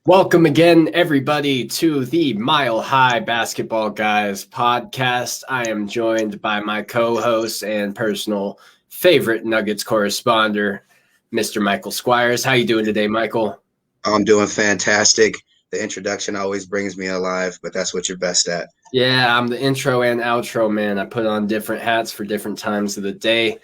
Welcome again, everybody, to the Mile High Basketball Guys podcast. I am joined by my co-host and personal favorite Nuggets correspondent, Mr. Michael Squires. How you doing today, Michael? I'm doing fantastic. The introduction always brings me alive, but that's what you're best at. Yeah, I'm the intro and outro man. I put on different hats for different times of the day.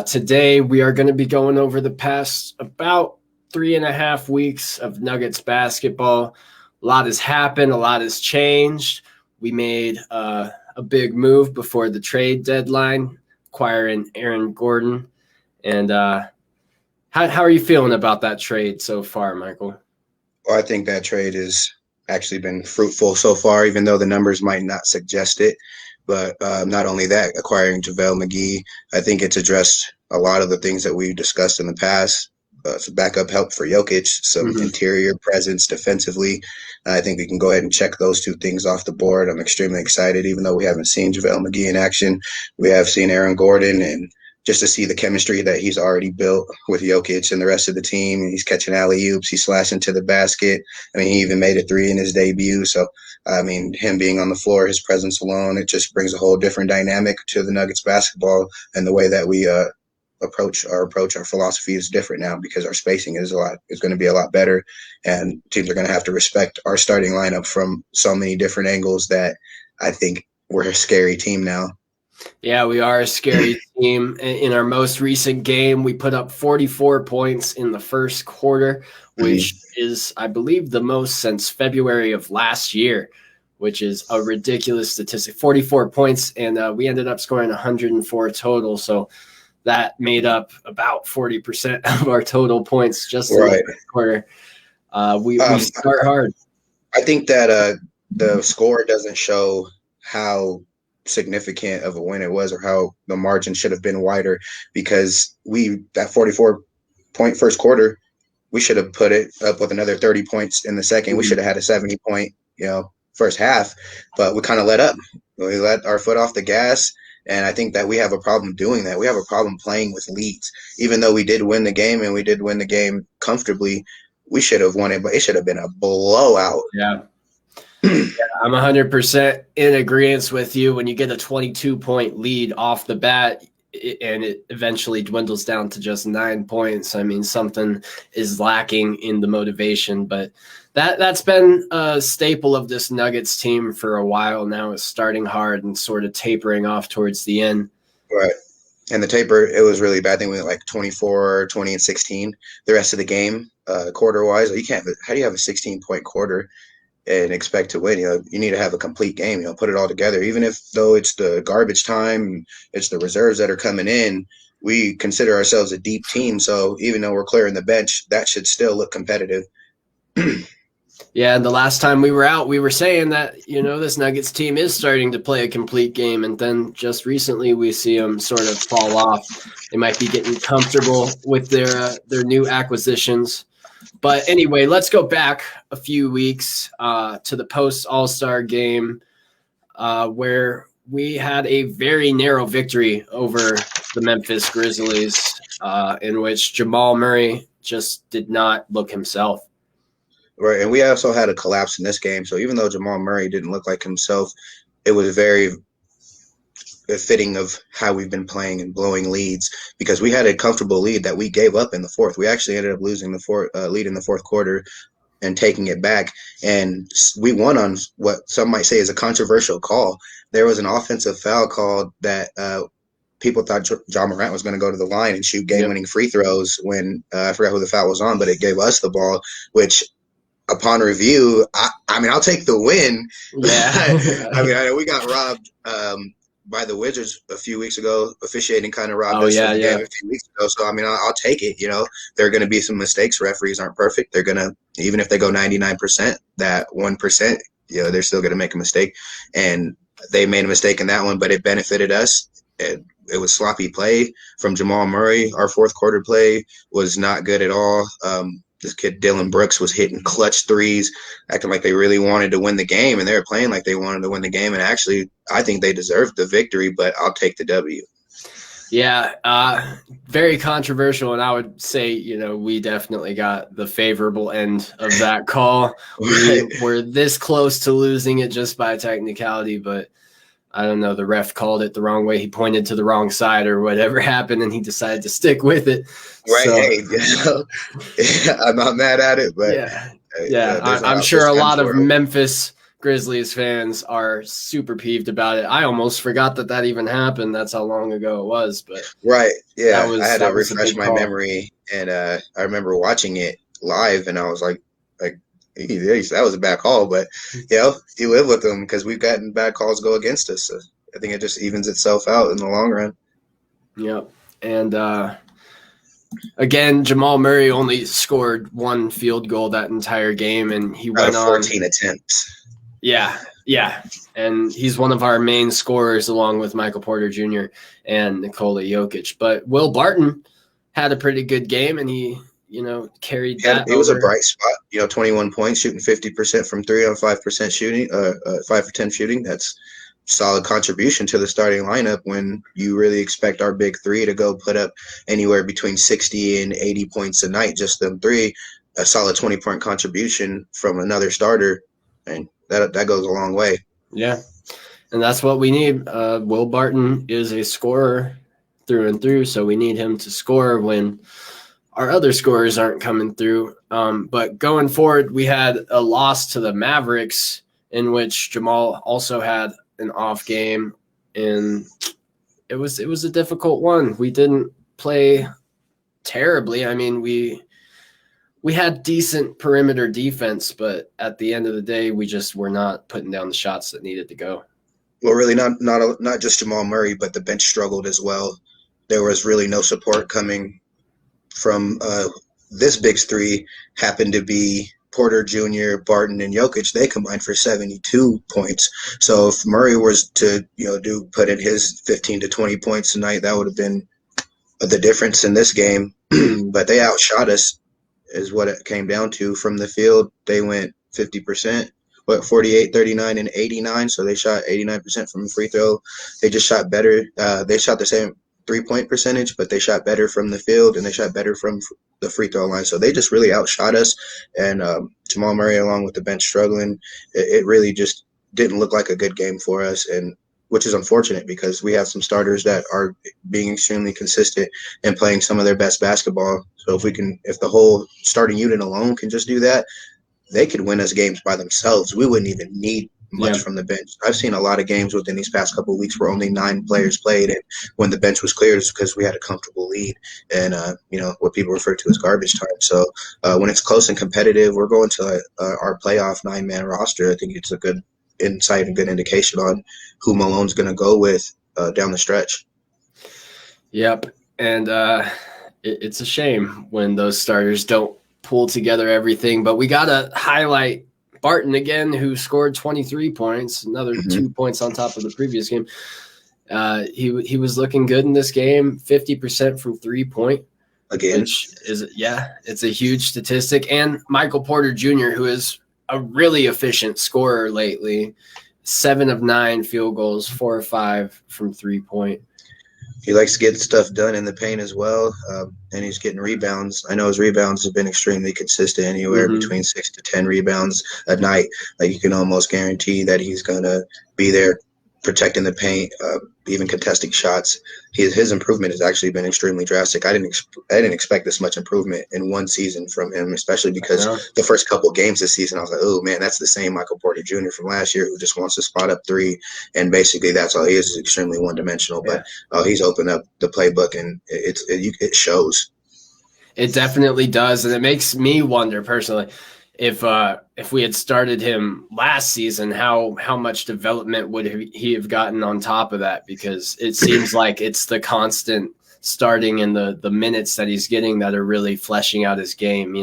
Today, we are going to be going over the past about 3.5 weeks of Nuggets basketball. A lot has happened. A lot has changed. We made a big move before the trade deadline, acquiring Aaron Gordon. And how are you feeling about that trade so far, Michael? Well, I think that trade has actually been fruitful so far, even though the numbers might not suggest it. But not only that, acquiring JaVale McGee, I think it's addressed a lot of the things that we've discussed in the past. Some backup help for Jokic, some interior presence defensively. I think we can go ahead and check those two things off the board. I'm extremely excited, even though we haven't seen JaVale McGee in action. We have seen Aaron Gordon, and just to see the chemistry that he's already built with Jokic and the rest of the team. He's catching alley-oops. He's slashing to the basket. I mean, he even made a three in his debut. So, I mean, him being on the floor, his presence alone, it just brings a whole different dynamic to the Nuggets basketball, and the way that we approach our philosophy is different now because our spacing is going to be a lot better, and teams are going to have to respect our starting lineup from so many different angles that I think we're a scary team now. Yeah, we are a scary team. In our most recent game, we put up 44 points in the first quarter, which is, I believe, the most since February of last year, which is a ridiculous statistic. 44 points, and we ended up scoring 104 total. So that made up about 40% of our total points just in the first quarter. We start hard. I think that the score doesn't show how significant of a win it was or how the margin should have been wider, because that 44-point first quarter, we should have put it up with another 30 points in the second. We should have had a 70-point, first half, but we kind of let up. We let our foot off the gas. And I think that we have a problem doing that. We have a problem playing with leads. Even though we did win the game, and we did win the game comfortably, we should have won it, but it should have been a blowout. Yeah. I'm 100% in agreement with you. When you get a 22-point lead off the bat and it eventually dwindles down to just 9 points, I mean, something is lacking in the motivation. But that's been a staple of this Nuggets team for a while now, is starting hard and sort of tapering off towards the end. Right. And the taper, it was really bad. I think we went like 24, 20, and 16 the rest of the game, quarter-wise. How do you have a 16-point quarter and expect to win? You need to have a complete game, put it all together. Even though it's the garbage time, it's the reserves that are coming in, we consider ourselves a deep team. So even though we're clearing the bench, that should still look competitive. Yeah, and the last time we were out, we were saying that, this Nuggets team is starting to play a complete game, and then just recently we see them sort of fall off. They might be getting comfortable with their new acquisitions. But anyway, let's go back a few weeks to the post-All-Star game, where we had a very narrow victory over the Memphis Grizzlies, in which Jamal Murray just did not look himself. Right, and we also had a collapse in this game. So even though Jamal Murray didn't look like himself, it was very fitting of how we've been playing and blowing leads, because we had a comfortable lead that we gave up in the fourth. We actually ended up losing the lead in the fourth quarter and taking it back. And we won on what some might say is a controversial call. There was an offensive foul called that people thought Ja Morant was going to go to the line and shoot game-winning free throws when I forgot who the foul was on, but it gave us the ball, which upon review, I mean, I'll take the win. Yeah. I mean, we got robbed by the Wizards a few weeks ago. Officiating kind of robbed us from the game a few weeks ago. So, I mean, I'll take it. There are going to be some mistakes. Referees aren't perfect. They're going to, even if they go 99%, that 1%, they're still going to make a mistake. And they made a mistake in that one, but it benefited us. It was sloppy play from Jamal Murray. Our fourth quarter play was not good at all. This kid Dylan Brooks was hitting clutch threes, acting like they really wanted to win the game, and they were playing like they wanted to win the game. And actually, I think they deserved the victory, but I'll take the W. Yeah, very controversial, and I would say, we definitely got the favorable end of that call. We Right. were this close to losing it just by technicality, but I don't know, the ref called it the wrong way. He pointed to the wrong side or whatever happened, and he decided to stick with it. Right. So, Hey, I'm not mad at it, but yeah, yeah, I'm there's sure a times lot of where Memphis Grizzlies fans are super peeved about it. I almost forgot that even happened. That's how long ago it was, but right. that Yeah, I was had to that was a refresh big my call. memory, and I remember watching it live, and I was like, that was a bad call, but you live with them because we've gotten bad calls go against us. So I think it just evens itself out in the long run. Yep. And again, Jamal Murray only scored one field goal that entire game, and he Out went of on. 14 attempts. Yeah, yeah. And he's one of our main scorers along with Michael Porter Jr. and Nikola Jokic. But Will Barton had a pretty good game, and he, carried that It was a over. bright spot. 21 points, shooting 50% from three on 5% shooting, 5 for 10 shooting. That's solid contribution to the starting lineup when you really expect our big three to go put up anywhere between 60 and 80 points a night, just them three. A solid 20-point contribution from another starter, and that goes a long way. Yeah. And that's what we need. Will Barton is a scorer through and through, so we need him to score when our other scorers aren't coming through. But going forward, we had a loss to the Mavericks in which Jamal also had an off game, and it was a difficult one. We didn't play terribly. I mean, we had decent perimeter defense, but at the end of the day, we just were not putting down the shots that needed to go. Well, really, not just Jamal Murray, but the bench struggled as well. There was really no support coming from this big three. Happened to be Porter Jr., Barton, and Jokic. They combined for 72 points. So if Murray was to put in his 15 to 20 points tonight, that would have been the difference in this game. But they outshot us, is what it came down to. From the field, they went 50%. 48, 39, and 89. So they shot 89% from the free throw. They just shot better. They shot the same 3-point percentage, but they shot better from the field and they shot better from the free throw line. So they just really outshot us. And Jamal Murray, along with the bench struggling, it really just didn't look like a good game for us. And which is unfortunate because we have some starters that are being extremely consistent and playing some of their best basketball. So if the whole starting unit alone can just do that, they could win us games by themselves. We wouldn't even need much Yeah. from the bench. I've seen a lot of games within these past couple of weeks where only 9 players played, and when the bench was cleared, it's because we had a comfortable lead and what people refer to as garbage time. So when it's close and competitive, we're going to our playoff 9-man roster. I think it's a good insight and good indication on who Malone's going to go with down the stretch. Yep. And it's a shame when those starters don't pull together everything. But we got to highlight Barton again, who scored 23 points, another 2 points on top of the previous game. He was looking good in this game, 50% from 3-point. Again. Which is, it's a huge statistic. And Michael Porter Jr., who is a really efficient scorer lately, 7 of 9 field goals, 4 of 5 from 3-point. He likes to get stuff done in the paint as well, and he's getting rebounds. I know his rebounds have been extremely consistent, anywhere between 6 to 10 rebounds a night. Like you can almost guarantee that he's going to be there protecting the paint, even contesting shots. His improvement has actually been extremely drastic. I didn't expect this much improvement in one season from him, especially because the first couple of games this season, I was like, oh man, that's the same Michael Porter Jr. from last year who just wants to spot up three, and basically that's all he is extremely one-dimensional. But he's opened up the playbook, and it shows. It definitely does, and it makes me wonder personally if we had started him last season, how much development would he have gotten on top of that? Because it seems like it's the constant starting and the minutes that he's getting that are really fleshing out his game.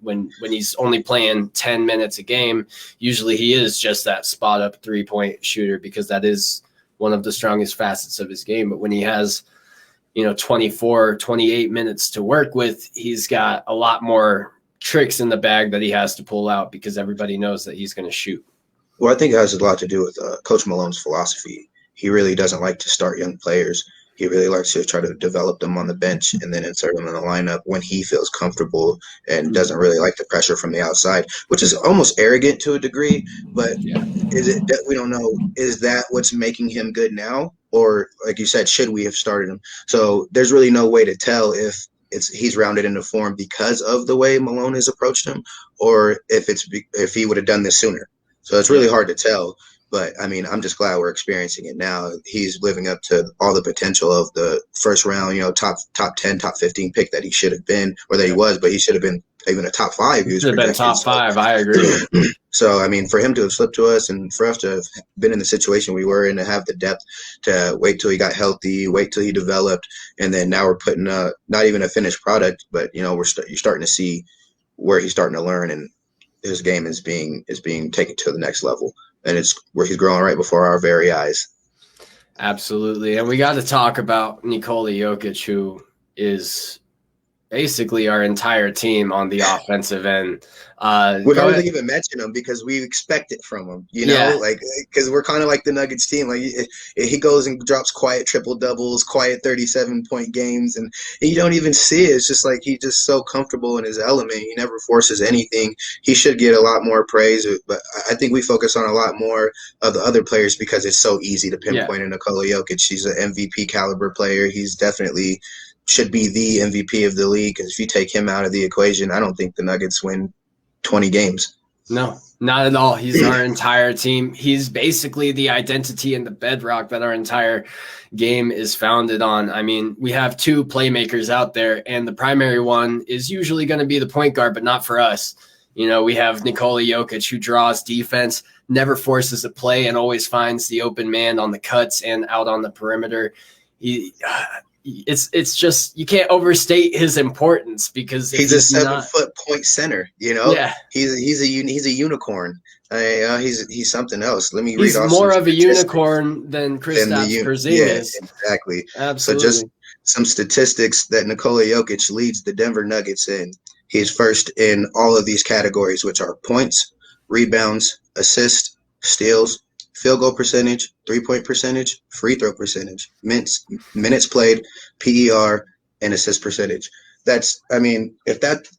When he's only playing 10 minutes a game, usually he is just that spot up 3-point shooter because that is one of the strongest facets of his game. But when he has 24, 28 minutes to work with, he's got a lot more tricks in the bag that he has to pull out because everybody knows that he's going to shoot. Well, I think it has a lot to do with Coach Malone's philosophy. He really doesn't like to start young players. He really likes to try to develop them on the bench and then insert them in the lineup when he feels comfortable and doesn't really like the pressure from the outside, which is almost arrogant to a degree. But is it that we don't know? Is that what's making him good now, or like you said, should we have started him? So there's really no way to tell if he's rounded into form because of the way Malone has approached him, or if he would have done this sooner. So it's really hard to tell. But, I mean, I'm just glad we're experiencing it now. He's living up to all the potential of the first round, top 10, top 15 pick that he should have been, or that he was, but he should have been even a top 5. He should have been top 5. I agree. So, I mean, for him to have slipped to us and for us to have been in the situation we were in, to have the depth to wait till he got healthy, wait till he developed, and then now we're putting not even a finished product, but, you're starting to see where he's starting to learn, and his game is being taken to the next level. And it's where he's growing right before our very eyes. Absolutely. And we got to talk about Nikola Jokic, who is basically our entire team on the offensive end. We don't even mention him because we expect it from him, because we're kind of like the Nuggets team. Like he goes and drops quiet triple doubles, quiet 37-point games, and you don't even see it. It's just like he's just so comfortable in his element. He never forces anything. He should get a lot more praise, but I think we focus on a lot more of the other players because it's so easy to pinpoint in Nikola Jokic. He's an MVP caliber player. He's definitely should be the MVP of the league, because if you take him out of the equation, I don't think the Nuggets win 20 games. No, not at all. He's our entire team. He's basically the identity and the bedrock that our entire game is founded on. I mean, we have 2 playmakers out there, and the primary one is usually going to be the point guard, but not for us. We have Nikola Jokic, who draws defense, never forces a play, and always finds the open man on the cuts and out on the perimeter. It's just, you can't overstate his importance, because he's a 7-foot point center. Yeah, he's a unicorn. He's something else. Let me read off. He's more of a unicorn than Kristaps Porzingis. Yeah, exactly. Absolutely. So just some statistics that Nikola Jokic leads the Denver Nuggets in. He's first in all of these categories, which are points, rebounds, assists, steals, field goal percentage, 3-point percentage, free throw percentage, minutes played, PER, and assist percentage. If that's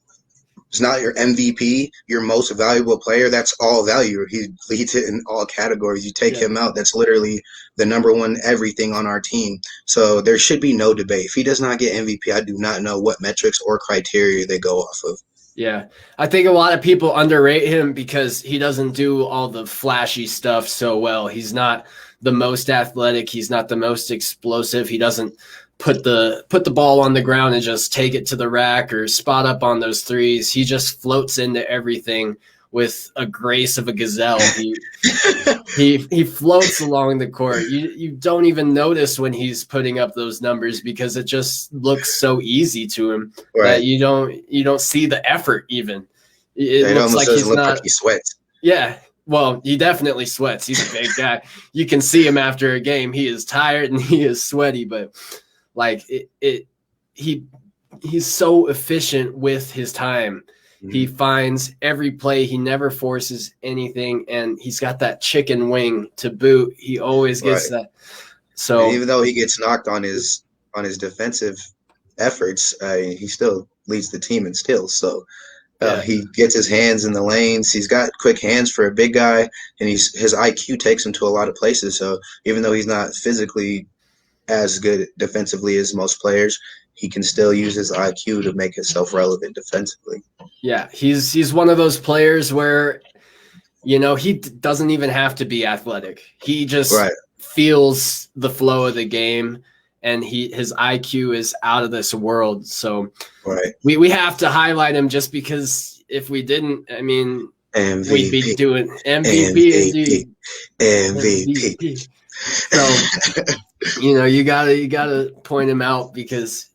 not your MVP, your most valuable player, that's all value. He leads it in all categories. You take him out, that's literally the number one everything on our team. So there should be no debate. If he does not get MVP, I do not know what metrics or criteria they go off of. Yeah, I think a lot of people underrate him because he doesn't do all the flashy stuff so well. He's not the most athletic. He's not the most explosive. He doesn't put the ball on the ground and just take it to the rack or spot up on those threes. He just floats into everything with a grace of a gazelle. He floats along the court. You don't even notice when he's putting up those numbers because it just looks so easy to him that you don't see the effort even. It looks like he's not. Like he sweats. Yeah. Well, he definitely sweats. He's a big guy. You can see him after a game. He is tired and he is sweaty, but he's so efficient with his time. He finds every play. He never forces anything, and he's got that chicken wing to boot. He always gets that. So and even though he gets knocked on his defensive efforts, he still leads the team in steals. So he gets his hands in the lanes. He's got quick hands for a big guy, and his IQ takes him to a lot of places. So even though he's not physically as good defensively as most players, he can still use his IQ to make himself relevant defensively. Yeah, he's one of those players where, he doesn't even have to be athletic. He just feels the flow of the game, and his IQ is out of this world. So we have to highlight him just because if we didn't, MVP. We'd be doing MVP. So, you gotta point him out because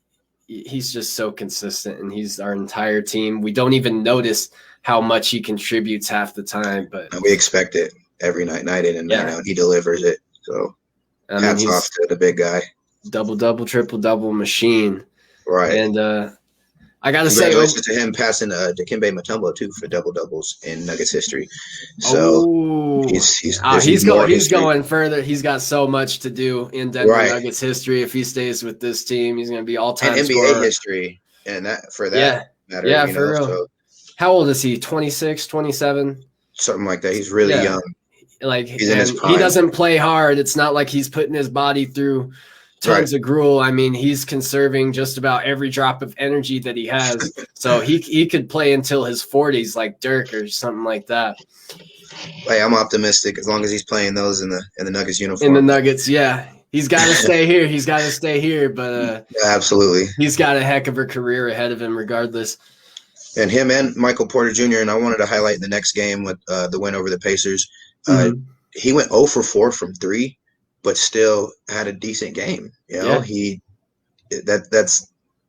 he's just so consistent, and he's our entire team. We don't even notice how much he contributes half the time, but we expect it every night in and night out. He delivers it. So hats off to the big guy. Double, triple-double machine. Right. And I gotta say, congratulations to him passing Dikembe Mutombo too for double doubles in Nuggets history. So he's more history. going further. He's got so much to do in Denver Right. Nuggets history. If he stays with this team, he's going to be all-time And NBA scorer. history, and that matter. Yeah, for real. So, how old is he? 26, 27? Something like that. He's really young. Like, he's in his prime. He doesn't play hard. It's not like he's putting his body through tons of gruel. I mean, he's conserving just about every drop of energy that he has. So he could play until his 40s, like Dirk or something like that. Hey, I'm optimistic as long as he's playing those in the Nuggets uniform. In the Nuggets, yeah. He's got to stay here. He's got to stay here. But absolutely, he's got a heck of a career ahead of him regardless. And him and Michael Porter Jr., and I wanted to highlight in the next game with the win over the Pacers. He went 0 for 4 from 3, but still had a decent game.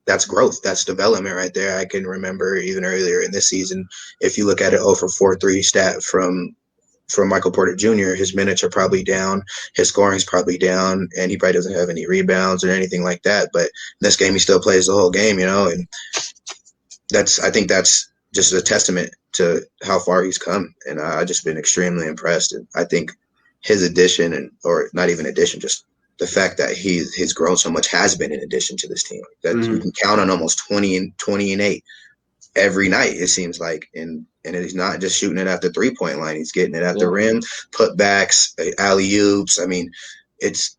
That's growth. That's development right there. I can remember even earlier in this season, if you look at an 0 for 4 3 stat from Michael Porter Jr., his minutes are probably down, his scoring's probably down, and he probably doesn't have any rebounds or anything like that. But in this game, he still plays the whole game, and I think that's just a testament to how far he's come. And I've just been extremely impressed. And I think his addition, or not even addition, just the fact that he's grown so much has been an addition to this team. That you can count on almost 20 and 8 every night, it seems like. And he's not just shooting it at the 3-point line. He's getting it at the rim, putbacks, alley-oops. I mean, it's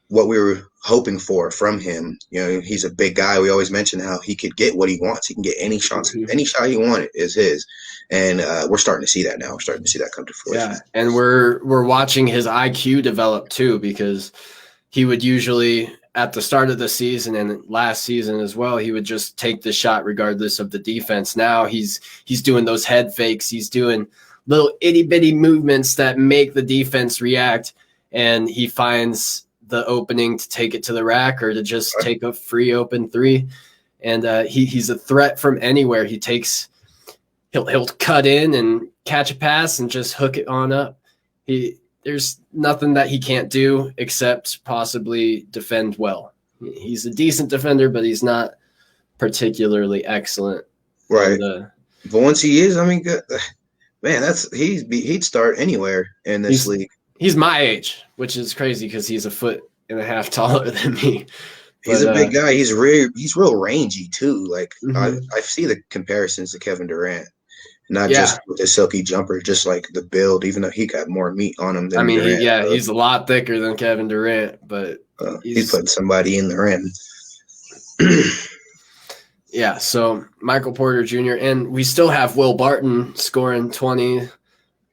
what we were hoping for from him. He's a big guy. We always mention how he could get what he wants. He can get any shots. Any shot he wanted is his. And we're starting to see that now. We're starting to see that come to fruition. Yeah, and we're watching his IQ develop too, because he would usually at the start of the season and last season as well, he would just take the shot regardless of the defense. Now he's doing those head fakes. He's doing little itty bitty movements that make the defense react, and he finds the opening to take it to the rack or to just take a free open 3. And he's a threat from anywhere. He'll cut in and catch a pass and just hook it on up. There's nothing that he can't do except possibly defend well. He's a decent defender, but he's not particularly excellent. Right. But once he is, I mean, man, he'd start anywhere in this league. He's my age, which is crazy because he's a foot and a half taller than me. He's a big guy. He's real rangy too. Like I see the comparisons to Kevin Durant. Not just with the silky jumper, just like the build, even though he got more meat on him than Durant. He's a lot thicker than Kevin Durant, but he's putting somebody in the rim. So Michael Porter Jr., and we still have Will Barton scoring 20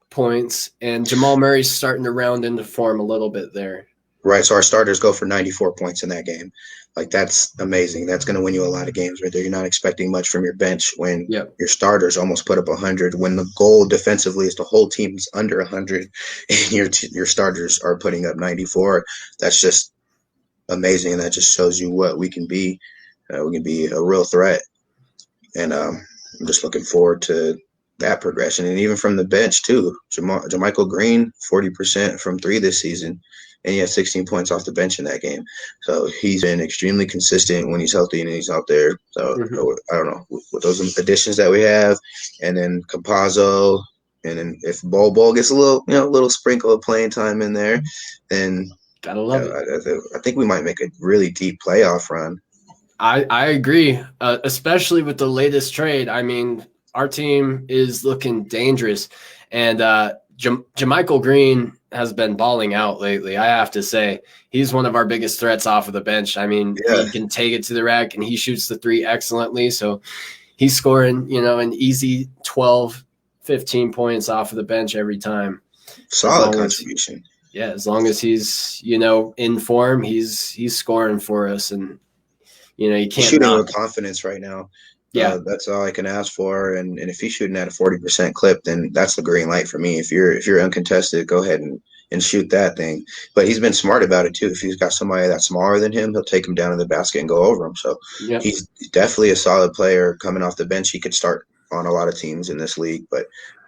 points, and Jamal Murray's starting to round into form a little bit there. Right, so our starters go for 94 points in that game. Like, that's amazing. That's going to win you a lot of games right there. You're not expecting much from your bench when your starters almost put up 100. When the goal defensively is the whole team's under 100 and your starters are putting up 94, that's just amazing. And that just shows you what we can be. We can be a real threat. And I'm just looking forward to that progression. And even from the bench, too. Jermichael Green, 40% from 3 this season. And he had 16 points off the bench in that game. So he's been extremely consistent when he's healthy and he's out there. So I don't know, with those additions that we have, and then Campazzo, and then if Bol gets a little sprinkle of playing time in there, then gotta love it. I think we might make a really deep playoff run. I agree, especially with the latest trade. I mean, our team is looking dangerous, and Jermichael Green has been balling out lately. I have to say, he's one of our biggest threats off of the bench. I mean, he can take it to the rack and he shoots the 3 excellently. So he's scoring, an easy 12, 15 points off of the bench every time. Solid contribution. As long as he's, in form, he's scoring for us. And, you can't shooting with confidence right now. That's all I can ask for. And if he's shooting at a 40% clip, then that's the green light for me. If you're uncontested, go ahead and shoot that thing. But he's been smart about it too. If he's got somebody that's smaller than him, he'll take him down to the basket and go over him. So he's definitely a solid player coming off the bench. He could start on a lot of teams in this league, but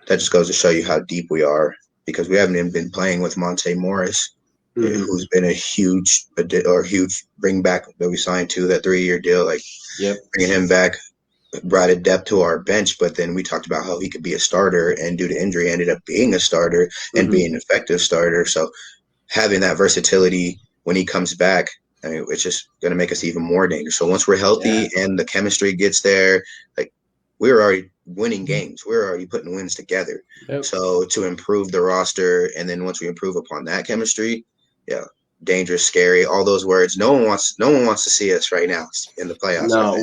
that just goes to show you how deep we are, because we haven't even been playing with Monte Morris, who's been a huge bring back that we signed to that 3-year deal. Bringing him back brought a depth to our bench, but then we talked about how he could be a starter, and due to injury ended up being a starter and being an effective starter. So having that versatility when he comes back, I mean, it's just going to make us even more dangerous. So once we're healthy and the chemistry gets there, like we're already winning games. We're already putting wins together. Yep. So to improve the roster, and then once we improve upon that chemistry, dangerous, scary, all those words. No one wants to see us right now in the playoffs. No,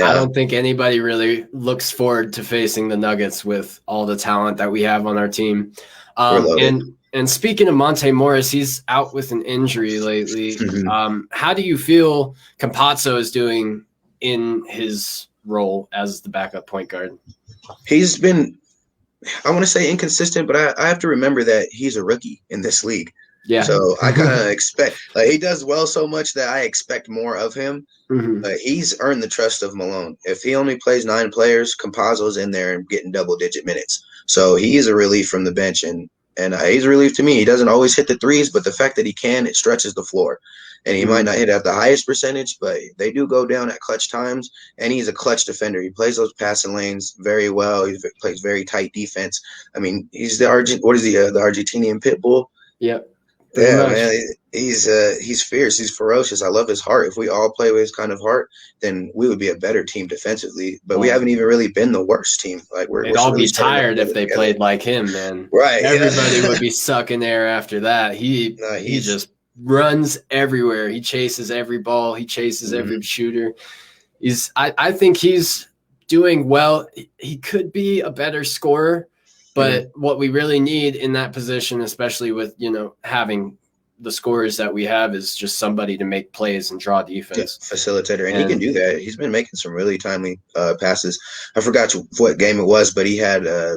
I don't think anybody really looks forward to facing the Nuggets with all the talent that we have on our team. And speaking of Monte Morris, he's out with an injury lately. How do you feel Campazzo is doing in his role as the backup point guard? He's been, I want to say inconsistent, but I have to remember that he's a rookie in this league. Yeah. So I kind of expect, like, he does well so much that I expect more of him. But he's earned the trust of Malone. If he only plays 9 players, Campazzo's in there and getting double-digit minutes. So he is a relief from the bench, and he's a relief to me. He doesn't always hit the threes, but the fact that he can, it stretches the floor. And he might not hit at the highest percentage, but they do go down at clutch times. And he's a clutch defender. He plays those passing lanes very well. He plays very tight defense. I mean, he's the Argentinian pit bull. Yep. Yeah, man, he's fierce. He's ferocious. I love his heart. If we all play with his kind of heart, then we would be a better team defensively. But we haven't even really been the worst team. Like they'd all be tired if they played like him, man. Right? Everybody would be sucking air after that. He just runs everywhere. He chases every ball. He chases every shooter. I think he's doing well. He could be a better scorer. But what we really need in that position, especially with, having the scorers that we have, is just somebody to make plays and draw defense. Yeah, facilitator. And he can do that. He's been making some really timely passes. I forgot what game it was, but he had, I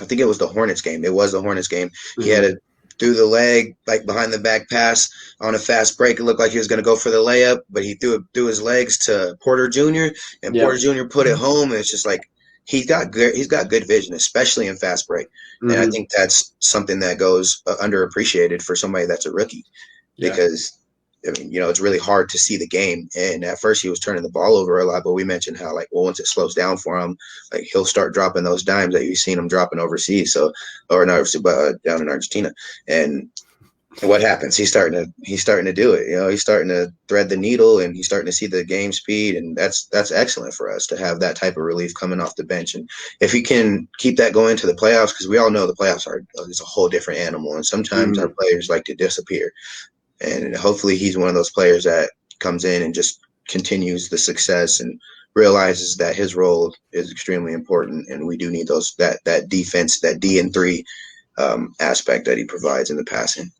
think it was the Hornets game. It was the Hornets game. He had a through the leg, like behind the back pass on a fast break. It looked like he was going to go for the layup, but he threw it through his legs to Porter Jr. and Porter Jr. put it home. And it's just like, he's got good vision, especially in fast break. And I think that's something that goes underappreciated for somebody that's a rookie because, I mean, it's really hard to see the game. And at first he was turning the ball over a lot, but we mentioned how, like, well, once it slows down for him, like, he'll start dropping those dimes that you've seen him dropping overseas. So, or not overseas, but down in Argentina. And what happens? He's starting to do it. He's starting to thread the needle, and he's starting to see the game speed, and that's excellent for us to have that type of relief coming off the bench. And if he can keep that going to the playoffs, because we all know the playoffs is a whole different animal, and sometimes our players like to disappear. And hopefully he's one of those players that comes in and just continues the success and realizes that his role is extremely important, and we do need that defense, that D and 3 aspect that he provides in the passing.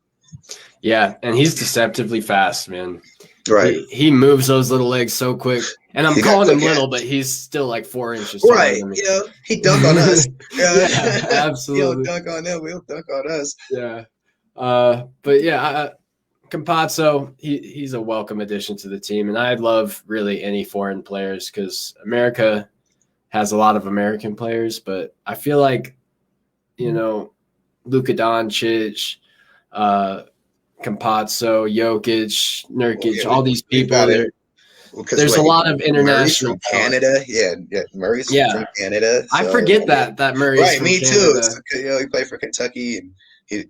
Yeah, and he's deceptively fast, man. Right. He moves those little legs so quick. And I'm calling him little, but he's still like 4 inches taller than me. He dunked on us. Yeah, absolutely. He'll dunk on them. We'll dunk on us. Yeah. But yeah, Campazzo, he's a welcome addition to the team. And I love really any foreign players because America has a lot of American players. But I feel like, Luka Doncic, Campazzo, Jokic, Nurkic, all these people. There's a lot of international Murray's from Canada. Yeah, Murray's from Canada. So, I forget that Murray's right, from me Canada. too. He played for Kentucky, and he's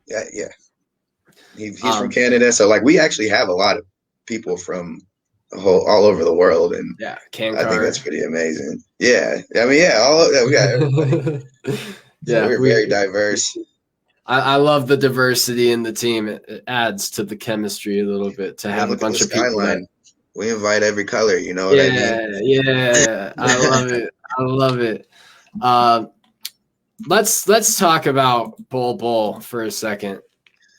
from Canada. So, like, we actually have a lot of people from all over the world, and I think that's pretty amazing. Yeah, I mean, we got everybody. So we're very diverse. I love the diversity in the team. It adds to the chemistry a little bit to have a bunch of people. We invite every color, you know what I mean? Yeah, I love it. I love it. Let's talk about Bull for a second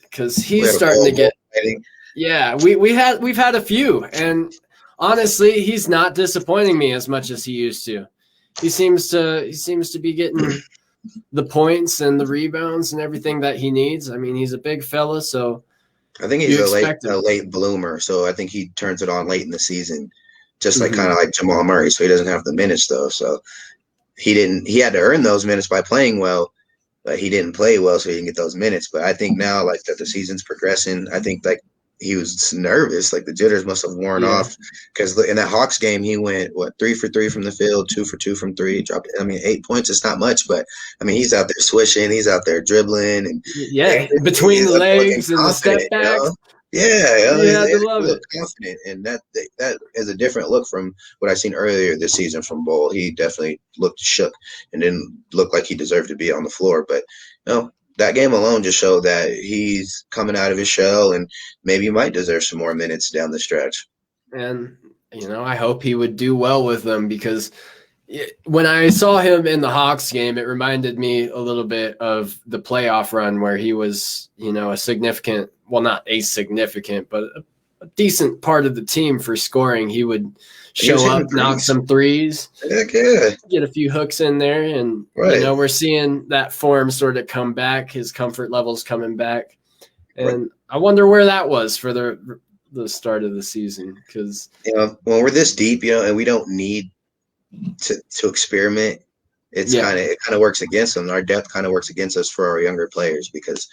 because he's starting to get. Yeah, we've had a few, and honestly, he's not disappointing me as much as he used to. He seems to be getting the points and the rebounds and everything that he needs. I mean, he's a big fella, so I think he's a late bloomer. So I think he turns it on late in the season, just like kind of like Jamal Murray. So he doesn't have the minutes though. So he had to earn those minutes by playing well, but he didn't play well, so he didn't get those minutes. But I think now, like, that the season's progressing, I think, like, he was nervous. Like the jitters must have worn off because in that Hawks game, he went 3 for 3 from the field, 2 for 2 from three. Dropped. I mean, 8 points is not much, but I mean, he's out there swishing, he's out there dribbling, and between the looking legs and the confident, step backs. Yeah, you had to love he it. looked confident, and that is a different look from what I seen earlier this season from Bull. He definitely looked shook and didn't look like he deserved to be on the floor, but no. That game alone just showed that he's coming out of his shell and maybe he might deserve some more minutes down the stretch. And, I hope he would do well with them because when I saw him in the Hawks game, it reminded me a little bit of the playoff run where he was, a significant, well, not a significant, but a decent part of the team for scoring. He would show up, knock some threes, Heck yeah, get a few hooks in there, and we're seeing that form sort of come back. His comfort level's coming back, and I wonder where that was for the start of the season because when we're this deep, and we don't need to experiment. It kind of works against them. Our depth kind of works against us for our younger players because,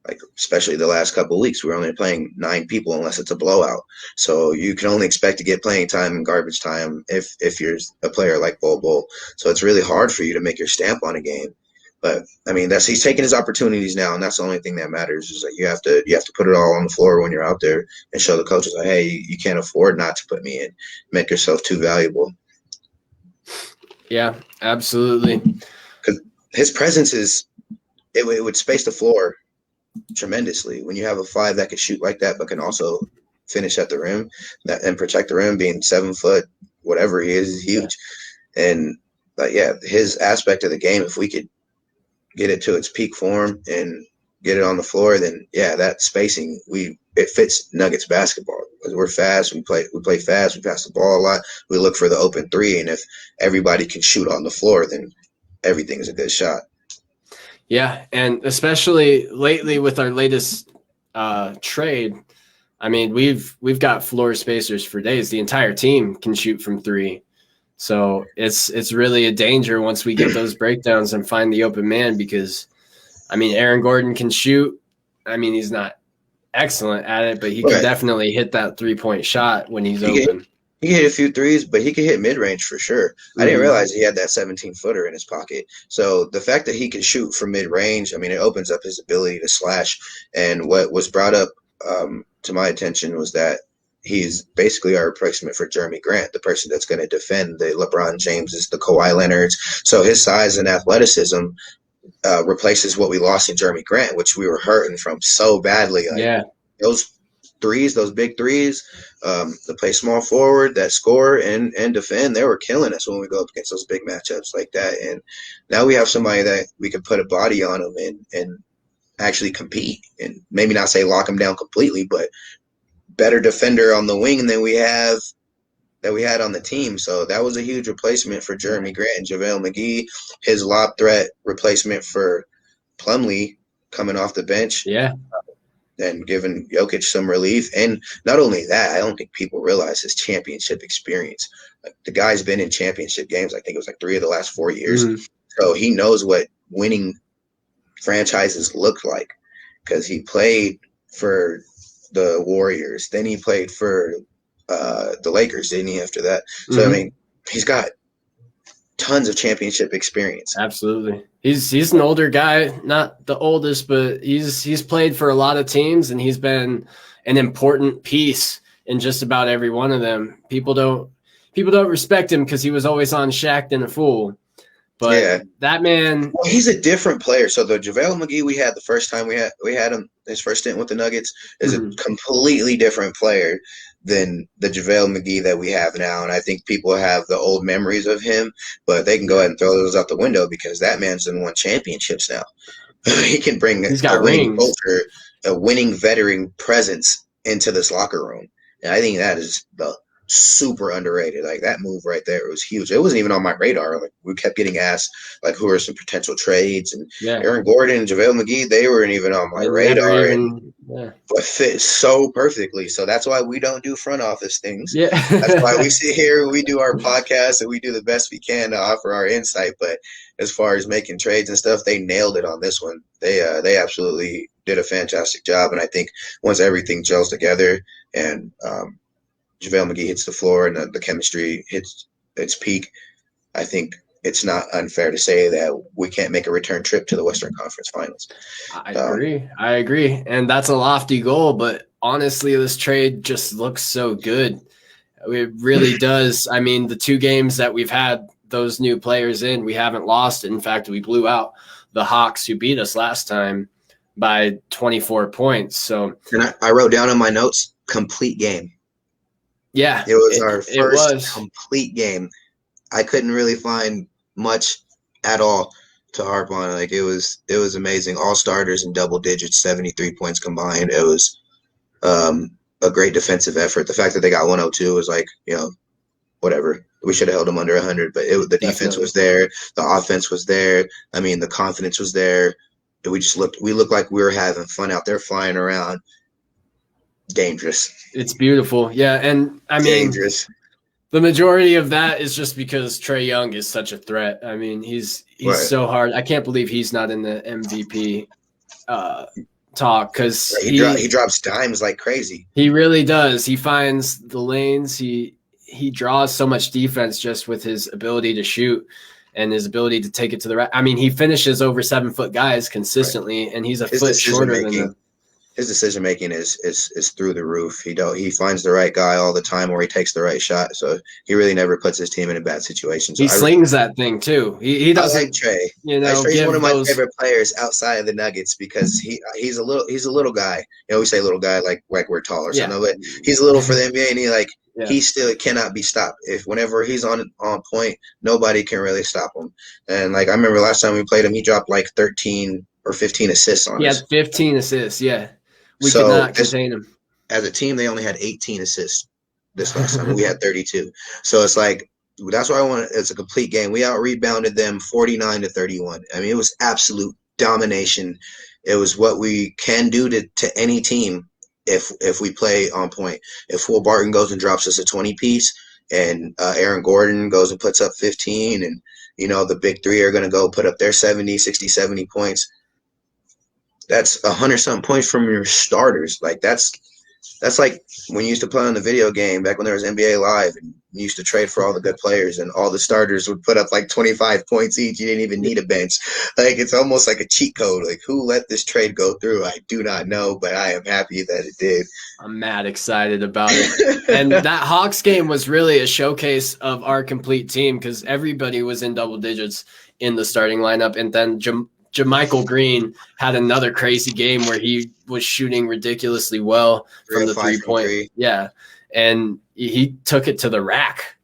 like especially the last couple of weeks, we're only playing 9 people unless it's a blowout. So you can only expect to get playing time and garbage time if you're a player like Bull. So it's really hard for you to make your stamp on a game. But I mean, he's taking his opportunities now, and that's the only thing that matters. Is that you have to put it all on the floor when you're out there and show the coaches like, hey, you can't afford not to put me in. Make yourself too valuable. Yeah, absolutely. Because his presence it would space the floor tremendously when you have a 5 that can shoot like that, but can also finish at the rim and protect the rim. Being 7 foot, whatever he is huge. And his aspect of the game, if we could get it to its peak form and get it on the floor, then that spacing it fits Nuggets basketball because we're fast. We play fast. We pass the ball a lot. We look for the open 3, and if everybody can shoot on the floor, then everything is a good shot. Yeah, and especially lately with our latest trade, I mean we've got floor spacers for days. The entire team can shoot from 3. So it's really a danger once we get those breakdowns and find the open man because, I mean, Aaron Gordon can shoot. I mean, he's not excellent at it, but he can definitely hit that 3-point shot when he's open. He hit a few threes, but he could hit mid-range for sure. I didn't realize he had that 17-footer in his pocket. So the fact that he can shoot from mid-range, I mean, it opens up his ability to slash. And what was brought up to my attention was that he's basically our replacement for Jeremy Grant, the person that's going to defend the LeBron Jameses, the Kawhi Leonards. So his size and athleticism replaces what we lost in Jeremy Grant, which we were hurting from so badly. Those threes, those big threes, to play small forward, that score and defend, they were killing us when we go up against those big matchups like that. And now we have somebody that we can put a body on them and actually compete and maybe not say lock them down completely, but better defender on the wing than we had on the team. So that was a huge replacement for Jeremy Grant and JaVale McGee. His lob threat replacement for Plumlee coming off the bench. Yeah. And giving Jokic some relief. And not only that, I don't think people realize his championship experience. Like, the guy's been in championship games. I think it was like 3 of the last 4 years. So he knows what winning franchises look like because he played for the Warriors. Then he played for the Lakers, didn't he, after that? So, I mean, he's got tons of championship experience. Absolutely. He's an older guy, not the oldest, but he's played for a lot of teams and he's been an important piece in just about every one of them. People don't respect him because he was always on Shaq and a Fool. But that man, he's a different player. So the JaVale McGee we had the first time we had him, his first stint with the Nuggets, is a completely different player than the JaVale McGee that we have now. And I think people have the old memories of him, but they can go ahead and throw those out the window because that man's won championships now. He can bring a winning culture, a winning veteran presence into this locker room. And I think that is super underrated. Like that move right there was huge. It wasn't even on my radar. Like we kept getting asked like who are some potential trades, and Yeah. Aaron Gordon and JaVale McGee, they weren't even on my They never radar. even, yeah. But fit so perfectly. So that's why we don't do front office things. Yeah. That's why we sit here, we do our podcast, and we do the best we can to offer our insight. But as far as making trades and stuff, they nailed it on this one. They absolutely did a fantastic job. And I think once everything gels together and JaVale McGee hits the floor and the chemistry hits its peak, I think it's not unfair to say that we can't make a return trip to the Western Conference Finals. I agree. And that's a lofty goal, but honestly, this trade just looks so good. It really does. I mean, the 2 games that we've had those new players in, we haven't lost. In fact, we blew out the Hawks who beat us last time by 24 points. So, and I wrote down in my notes, complete game. Yeah, it was our first complete game. I couldn't really find much at all to harp on. Like it was amazing. All starters in double digits, 73 points combined. It was a great defensive effort. The fact that they got 102 was like, whatever. We should have held them under 100, but the defense was there. The offense was there. I mean, the confidence was there. We looked like we were having fun out there flying around. Dangerous. It's beautiful. Yeah. And I mean, dangerous. The majority of that is just because Trae Young is such a threat. I mean, he's right. So hard. I can't believe he's not in the MVP talk because he drops dimes like crazy. He really does. He finds the lanes. He draws so much defense just with his ability to shoot and his ability to take it to the right. I mean, he finishes over 7-foot guys consistently, right. And he's a foot shorter than them. His decision making is through the roof. He finds the right guy all the time, or he takes the right shot. So he really never puts his team in a bad situation. So he slings that thing too. He doesn't. I like Trae. Trae's one of my favorite players outside of the Nuggets because he's a little guy. We say little guy like we're tall or something, but he's little for the NBA, and he still cannot be stopped. Whenever he's on point, nobody can really stop him. And I remember last time we played him, he dropped 13 or 15 assists on us. 15 assists. Yeah. We could not contain him. As a team, they only had 18 assists this last time. We had 32. So it's that's why I want. It's a complete game. We out-rebounded them 49-31. I mean, it was absolute domination. It was what we can do to any team if we play on point. If Will Barton goes and drops us a 20-piece and Aaron Gordon goes and puts up 15 and, the big three are going to go put up their 70, 60, 70 points, that's 100-something points from your starters. That's like when you used to play on the video game back when there was NBA Live and you used to trade for all the good players and all the starters would put up 25 points each. You didn't even need a bench. It's almost like a cheat code. Who let this trade go through? I do not know, but I am happy that it did. I'm mad excited about it. And that Hawks game was really a showcase of our complete team because everybody was in double digits in the starting lineup. And then Jamichael Green had another crazy game where he was shooting ridiculously well from the 3-point. Yeah. And he took it to the rack.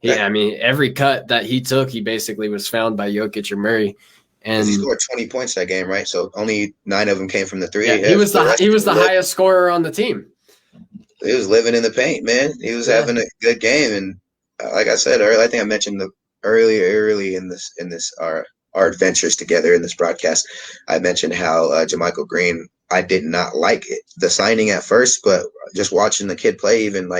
I mean, every cut that he took, he basically was found by Jokic or Murray. And he scored 20 points that game, right? So only 9 of them came from the 3. Yeah, he was the highest scorer on the team. He was living in the paint, man. He was having a good game. And like I said earlier, I think I mentioned early in this our adventures together in this broadcast, I mentioned how Jamichael Green, I did not like the signing at first, but just watching the kid play, even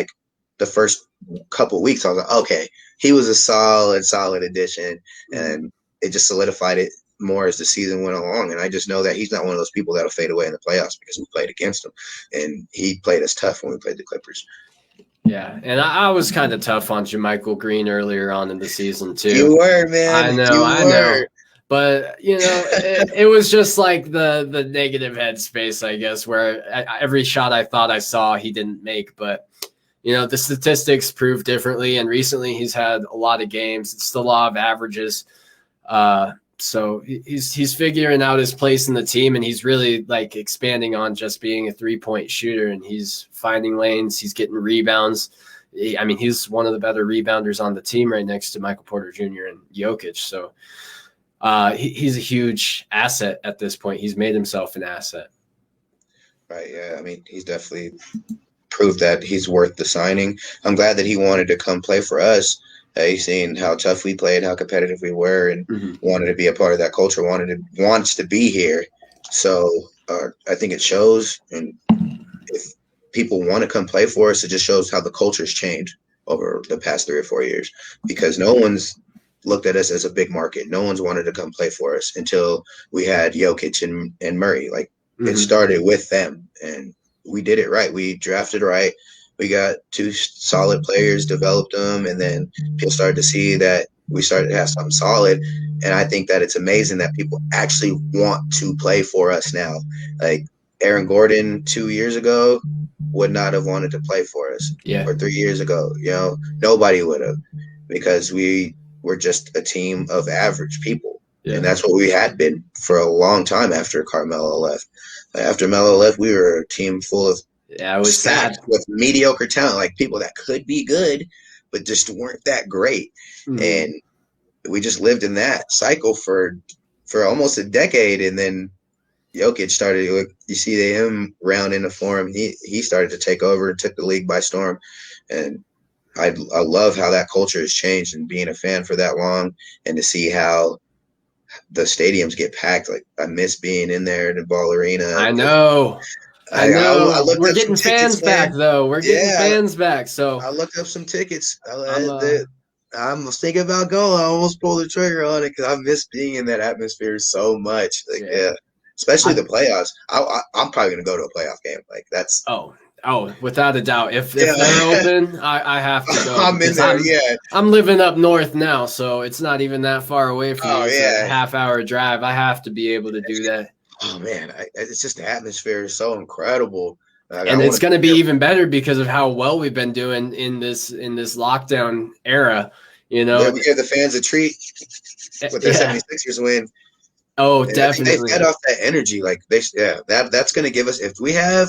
the first couple of weeks, I was like, okay, he was a solid addition, and it just solidified it more as the season went along. And I just know that he's not one of those people that'll fade away in the playoffs because we played against him, and he played us tough when we played the Clippers. Yeah, and I was kind of tough on Jamichael Green earlier on in the season too. You were, man. I know. But, it was just the negative headspace, I guess, where every shot I thought I saw, he didn't make. But, the statistics prove differently. And recently he's had a lot of games. It's the law of averages. So he's figuring out his place in the team. And he's really expanding on just being a 3-point shooter. And he's finding lanes. He's getting rebounds. I mean, he's one of the better rebounders on the team right next to Michael Porter Jr. and Jokic. So he's a huge asset at this point. He's made himself an asset. Right. Yeah. I mean, he's definitely proof that he's worth the signing. I'm glad that he wanted to come play for us. He's seen how tough we played, how competitive we were, and wanted to be a part of that culture. Wants to be here. So I think it shows. And if people want to come play for us, it just shows how the culture's changed over the past 3 or 4 years. Because no one's looked at us as a big market. No one's wanted to come play for us until we had Jokic and Murray. Like it started with them, and we did it right. We drafted right. We got 2 solid players, developed them, and then people started to see that we started to have something solid. And I think that it's amazing that people actually want to play for us now. Like Aaron Gordon 2 years ago would not have wanted to play for us. Yeah. Or 3 years ago, nobody would have, because we were just a team of average people. Yeah. And that's what we had been for a long time after Carmelo left. After Melo left, we were a team full of it was stacked with mediocre talent, like people that could be good, but just weren't that great. And we just lived in that cycle for almost a decade. And then Jokic started, you see him round into form. He started to take over, took the league by storm. And I love how that culture has changed, and being a fan for that long, and to see how the stadiums get packed. Like I miss being in there in the Ball Arena. I know. We're getting fans back, though. We're getting fans back. So I looked up some tickets. I'm thinking about going. I almost pulled the trigger on it because I miss being in that atmosphere so much. Like, especially the playoffs. I'm probably gonna go to a playoff game. Like that's without a doubt. If they're open, I have to go. I'm in there. I'm living up north now, so it's not even that far away from me. It's a half-hour drive. I have to be able to do that. Oh man, it's just the atmosphere is so incredible, and it's going to be even better because of how well we've been doing in this lockdown era. We give the fans a treat with their 76ers win. Oh, and definitely. They fed off that energy, like that's going to give us, if we have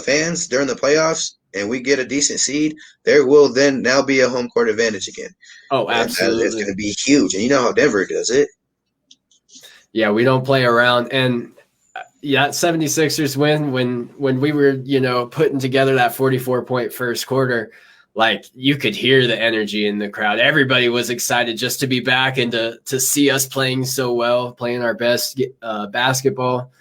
fans during the playoffs and we get a decent seed, there will then now be a home court advantage again. Oh, absolutely, it's going to be huge, and you know how Denver does it. Yeah, we don't play around. And 76ers win when we were, putting together that 44-point first quarter, like you could hear the energy in the crowd. Everybody was excited just to be back and to see us playing so well, playing our best basketball.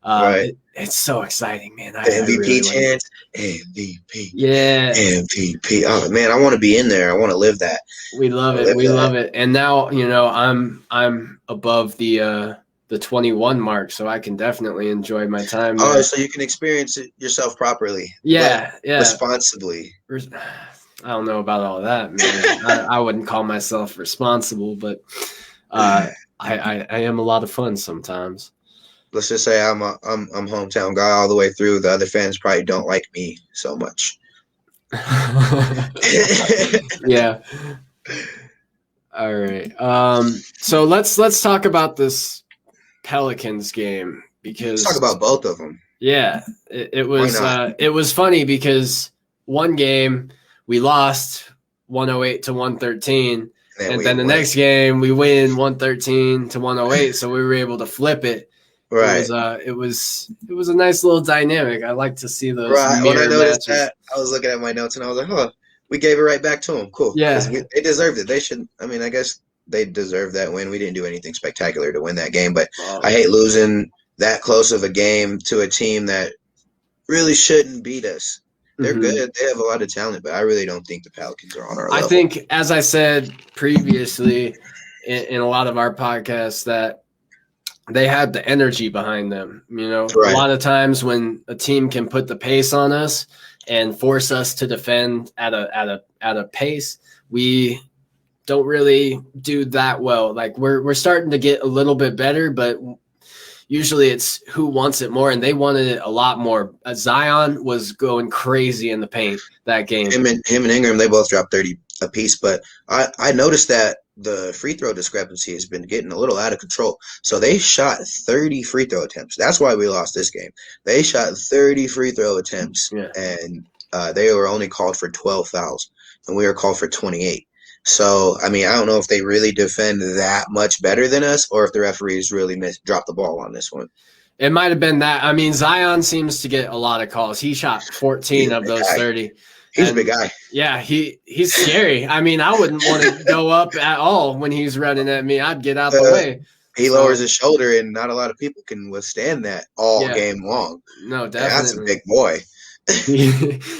Right. It's so exciting, man. The MVP chant, MVP. Yeah. MVP. Oh man, I want to be in there. I want to live that. We love it. We love it. And now, I'm above the 21 mark, so I can definitely enjoy my time there. Oh, so you can experience it yourself properly. Yeah. Responsibly. I don't know about all that, man. I wouldn't call myself responsible, but I am a lot of fun sometimes. Let's just say I'm hometown guy all the way through. The other fans probably don't like me so much. Yeah. All right. So let's talk about this Pelicans game, because let's talk about both of them. Yeah, it was funny because one game we lost 108 to 113, and then the next game we win 113 to 108. So we were able to flip it. Right. It was a nice little dynamic. I like to see those. Right. When I noticed matches. that, I was looking at my notes and I was like, "Huh, we gave it right back to them. Cool. Yeah, they deserved it. They should. I mean, I guess they deserved that win. We didn't do anything spectacular to win that game, but I hate losing that close of a game to a team that really shouldn't beat us. They're good. They have a lot of talent, but I really don't think the Pelicans are on our level. I think, as I said previously in a lot of our podcasts, that they had the energy behind them. Right. A lot of times when a team can put the pace on us and force us to defend at a pace, we don't really do that well. Like we're starting to get a little bit better, but usually it's who wants it more, and they wanted it a lot more. Zion was going crazy in the paint that game. Him and Ingram, they both dropped 30 apiece, but I noticed that the free throw discrepancy has been getting a little out of control. So they shot 30 free throw attempts. That's why we lost this game. They shot 30 free throw attempts, and they were only called for 12 fouls, and we were called for 28. So, I mean, I don't know if they really defend that much better than us, or if the referees really dropped the ball on this one. It might have been that. I mean, Zion seems to get a lot of calls. He shot 14 of those 30. He's a big guy. Yeah, he's scary. I mean, I wouldn't want to go up at all when he's running at me. I'd get out the way. He lowers his shoulder, and not a lot of people can withstand that all game long. No, definitely. That's a big boy.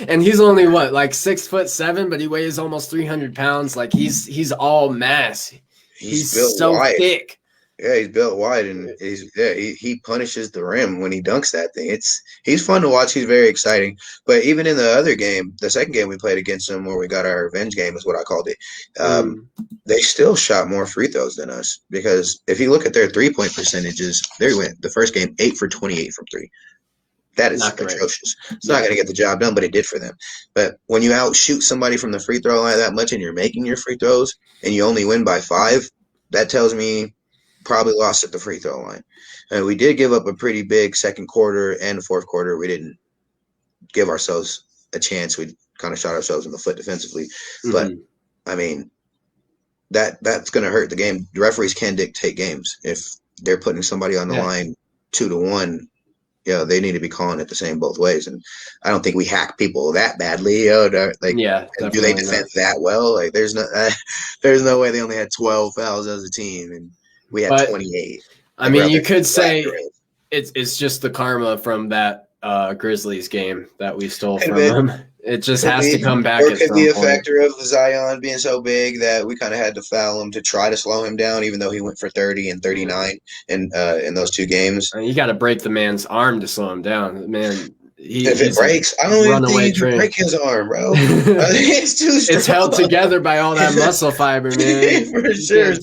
And he's only like 6'7", but he weighs almost 300 pounds. Like he's all mass. He's built so wide. Thick. Yeah, he's built wide, and he punishes the rim when he dunks that thing. He's fun to watch. He's very exciting. But even in the other game, the second game we played against him, where we got our revenge game, is what I called it. They still shot more free throws than us, because if you look at their 3-point percentages, they went the first game 8 for 28 from three. That is atrocious. It's not going to get the job done, but it did for them. But when you outshoot somebody from the free throw line that much, and you're making your free throws, and you only win by 5, that tells me probably lost at the free throw line. And we did give up a pretty big second quarter and fourth quarter. We didn't give ourselves a chance. We kind of shot ourselves in the foot defensively. But, I mean, that's going to hurt the game. The referees can dictate games. If they're putting somebody on the line 2-1, they need to be calling it the same both ways. And I don't think we hack people that badly. Do they defend that well? Like, there's no way they only had 12 fouls as a team, and we had 28. I mean, you could say it's just the karma from that Grizzlies game that we stole from them. It just has to come back. Or it could be a factor of Zion being so big that we kind of had to foul him to try to slow him down, even though he went for 30 and 39 in those two games. You got to break the man's arm to slow him down, man. If it breaks, I don't even think you can break his arm, bro. It's too strong. It's held together by all that muscle fiber, man. For sure.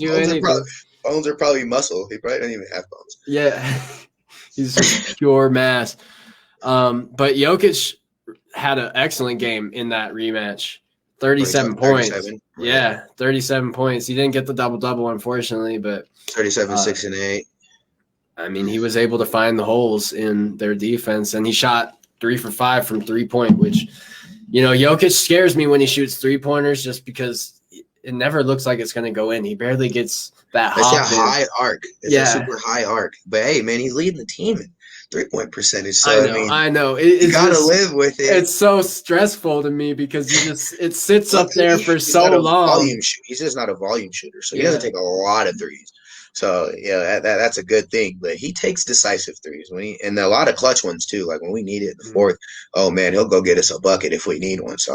Bones are probably muscle. He probably doesn't even have bones. Yeah. He's just pure mass. But Jokic had an excellent game in that rematch. 37 points. 37. Yeah, 37 points. He didn't get the double-double, unfortunately, but 37, 6, and 8. I mean, he was able to find the holes in their defense, and he shot 3 for 5 from three-point, which, Jokic scares me when he shoots three-pointers just because it never looks like it's going to go in. He barely gets that hop. It's a high arc. It's a super high arc. But, hey, man, he's leading the team in three-point percentage. So, I know. You got to live with it. It's so stressful to me because it sits up there for so long. He's just not a volume shooter, so he doesn't take a lot of threes. So, that's a good thing. But he takes decisive threes and a lot of clutch ones, too. Like when we need it in the fourth, oh, man, he'll go get us a bucket if we need one. So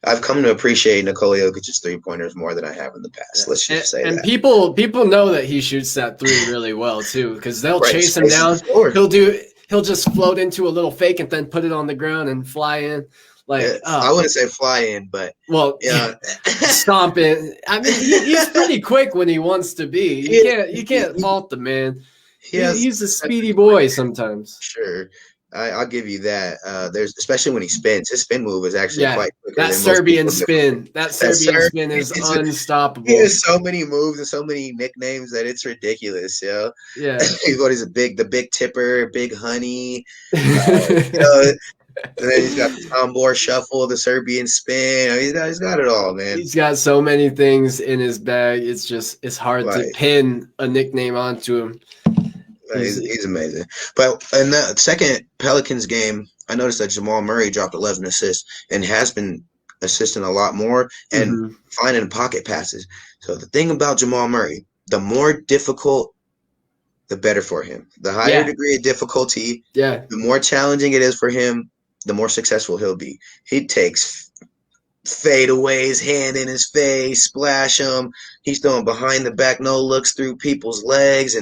I've come to appreciate Nikola Jokic's three-pointers more than I have in the past. Let's just say that. And people know that he shoots that three really well, too, because they'll chase him down. He'll just float into a little fake and then put it on the ground and fly in. I wouldn't say fly in, but stomp in. I mean, he's pretty quick when he wants to be. You can't fault the man. He's a speedy boy sometimes. Sure, I'll give you that. There's especially when he spins. His spin move is actually quite quicker. That Serbian spin. That Serbian spin is unstoppable. He has so many moves and so many nicknames that it's ridiculous. Yeah. He's the big tipper, big honey. And then he's got the Tombor shuffle, the Serbian spin. He's got it all, man. He's got so many things in his bag. It's hard to pin a nickname onto him. He's amazing. But in the second Pelicans game, I noticed that Jamal Murray dropped 11 assists and has been assisting a lot more and finding pocket passes. So the thing about Jamal Murray, the more difficult, the better for him. The higher degree of difficulty, the more challenging it is for him, the more successful he'll be. He takes fadeaways, hand in his face, splash him. He's throwing behind the back, no looks through people's legs.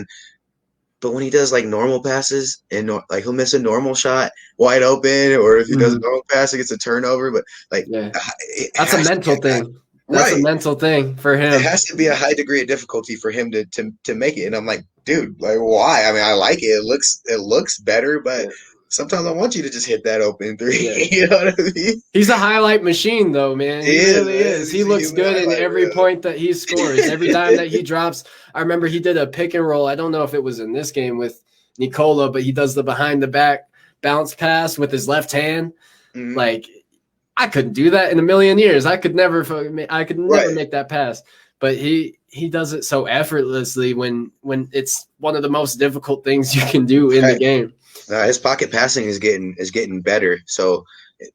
But when he does like normal passes and like he'll miss a normal shot wide open, or if he does a normal pass, it gets a turnover. But that's a mental thing. That's a mental thing for him. It has to be a high degree of difficulty for him to make it. And I'm like, dude, like why? I mean, I like it. It looks better, but sometimes I want you to just hit that open three. Yeah. You know what I mean? He's a highlight machine, though, man. He really is. He looks good in every point that he scores. Every time that he drops. I remember he did a pick and roll. I don't know if it was in this game with Nikola, but he does the behind the back bounce pass with his left hand. Mm-hmm. Like, I couldn't do that in a million years. I could never make that pass. but he does it so effortlessly when it's one of the most difficult things you can do in the game. His pocket passing is getting better. So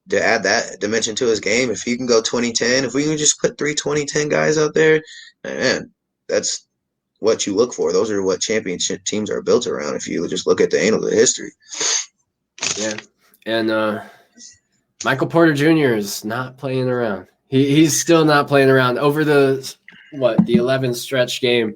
to add that dimension to his game, if he can go 20-10, if we can just put 3 20-10 guys out there, man, that's what you look for. Those are what championship teams are built around. If you just look at the annals of history. Yeah, and Michael Porter Jr. is not playing around. He's still not playing around over the 11 stretch game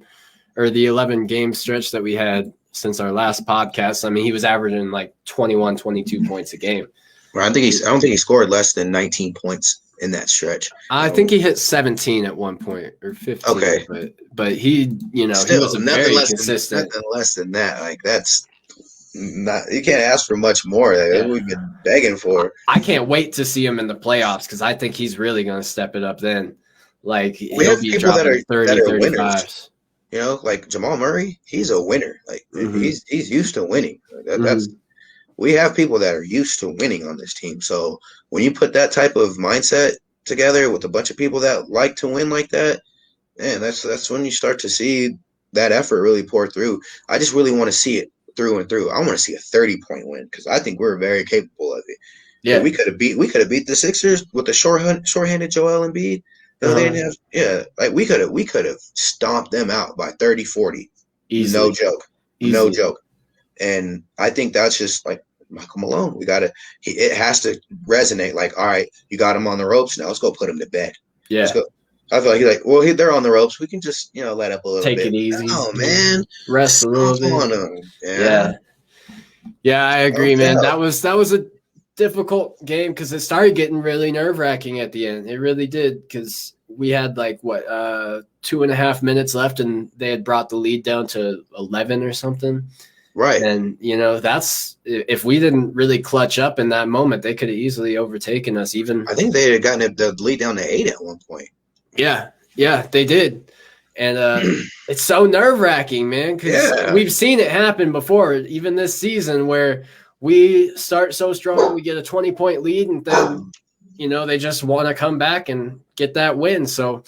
or the 11 game stretch that we had since our last podcast. I mean, he was averaging like 21, 22 points a game. I don't think he scored less than 19 points in that stretch. I think he hit 17 at one point or 15. Okay, but he, still, he was very consistent. Nothing less than that. Like that's not. You can't ask for much more. That's what we've been begging for. I can't wait to see him in the playoffs because I think he's really going to step it up then. Like we have people that are 35. Winners. Like Jamal Murray, he's a winner. Like he's used to winning. That's we have people that are used to winning on this team. So when you put that type of mindset together with a bunch of people that like to win like that, man, that's when you start to see that effort really pour through. I just really want to see it through and through. I want to see a 30-point win because I think we're very capable of it. Yeah, we could have beat the Sixers with the shorthanded Joel Embiid. They didn't have, like we could have stomped them out by 30, 40. Easily. No joke. And I think that's just like Michael Malone. It has to resonate. Like, all right, you got him on the ropes. Now let's go put him to bed. Yeah. Let's go. I feel like they're on the ropes. We can just, let up a little bit. Take it easy. Oh, man. Rest a little bit. On them. Yeah, I agree, man. That was a difficult game because it started getting really nerve-wracking at the end. It really did because we had 2.5 minutes left and they had brought the lead down to 11 or something. Right. And, that's if we didn't really clutch up in that moment, they could have easily overtaken us even. I think they had gotten the lead down to 8 at one point. Yeah, they did. And it's so nerve-wracking, man, because we've seen it happen before, even this season, where we start so strong, we get a 20-point lead, and then, they just want to come back and get that win. So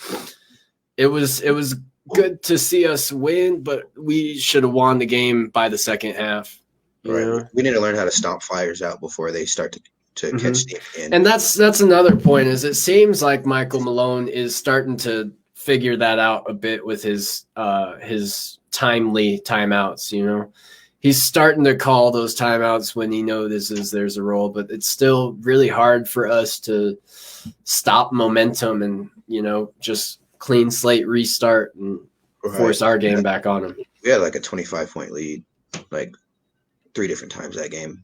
it was good to see us win, but we should have won the game by the second half. Right. We need to learn how to stomp fires out before they start to catch steam again. And that's another point is it seems like Michael Malone is starting to figure that out a bit with his timely timeouts, He's starting to call those timeouts when he notices there's a roll, but it's still really hard for us to stop momentum and, just clean slate restart and force our game back on him. We had like a 25-point lead, like 3 different times that game.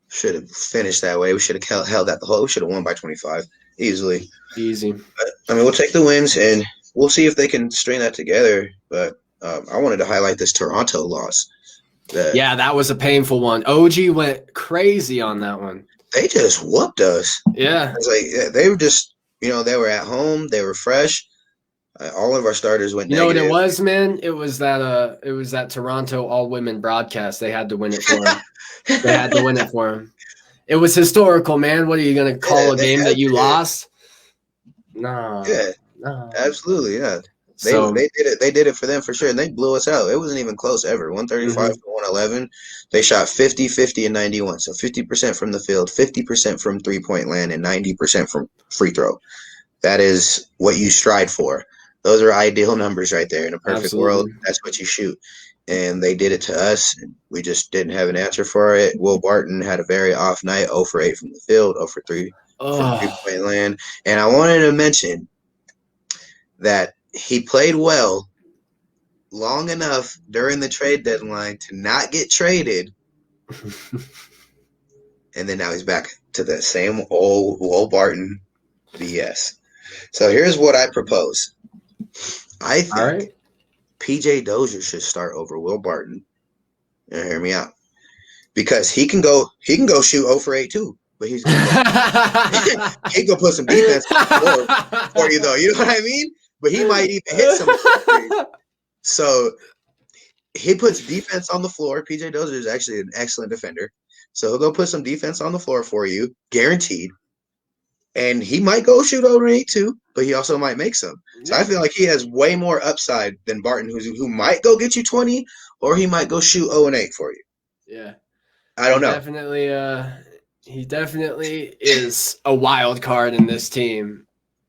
Should have finished that way. We should have held that the whole. We should have won by 25 easily. Easy. But, we'll take the wins and we'll see if they can string that together. But I wanted to highlight this Toronto loss. That was a painful one. OG went crazy on that one. They just whooped us. Yeah. It's like they were just, they were at home. They were fresh. All of our starters went negative. You know what it was, man? It was that Toronto all-women broadcast. They had to win it for him. It was historical, man. What are you going to call a game that you lost? No. Yeah. No. Absolutely, yeah. They did it. They did it for them for sure, and they blew us out. It wasn't even close ever. 135 to 111. They shot 50, 50, and 91. So 50% from the field, 50% from three-point land, and 90% from free throw. That is what you strive for. Those are ideal numbers right there. In a perfect world, that's what you shoot. And they did it to us. And we just didn't have an answer for it. Will Barton had a very off night, 0 for 8 from the field, 0 for 3 from three-point land. And I wanted to mention that he played well long enough during the trade deadline to not get traded. And then now he's back to that same old Will Barton BS. So here's what I propose. I think PJ Dozier should start over Will Barton. Now, hear me out. Because he can go shoot 0 for 8 too. But he can go put some defense on the floor for you, though. You know what I mean? But he might even hit some. So he puts defense on the floor. PJ Dozier is actually an excellent defender. So he'll go put some defense on the floor for you, guaranteed. And he might go shoot over 8 too, but he also might make some. So I feel like he has way more upside than Barton, who might go get you 20, or he might go shoot 0 and 8 for you. Yeah. I don't know. He definitely is a wild card in this team.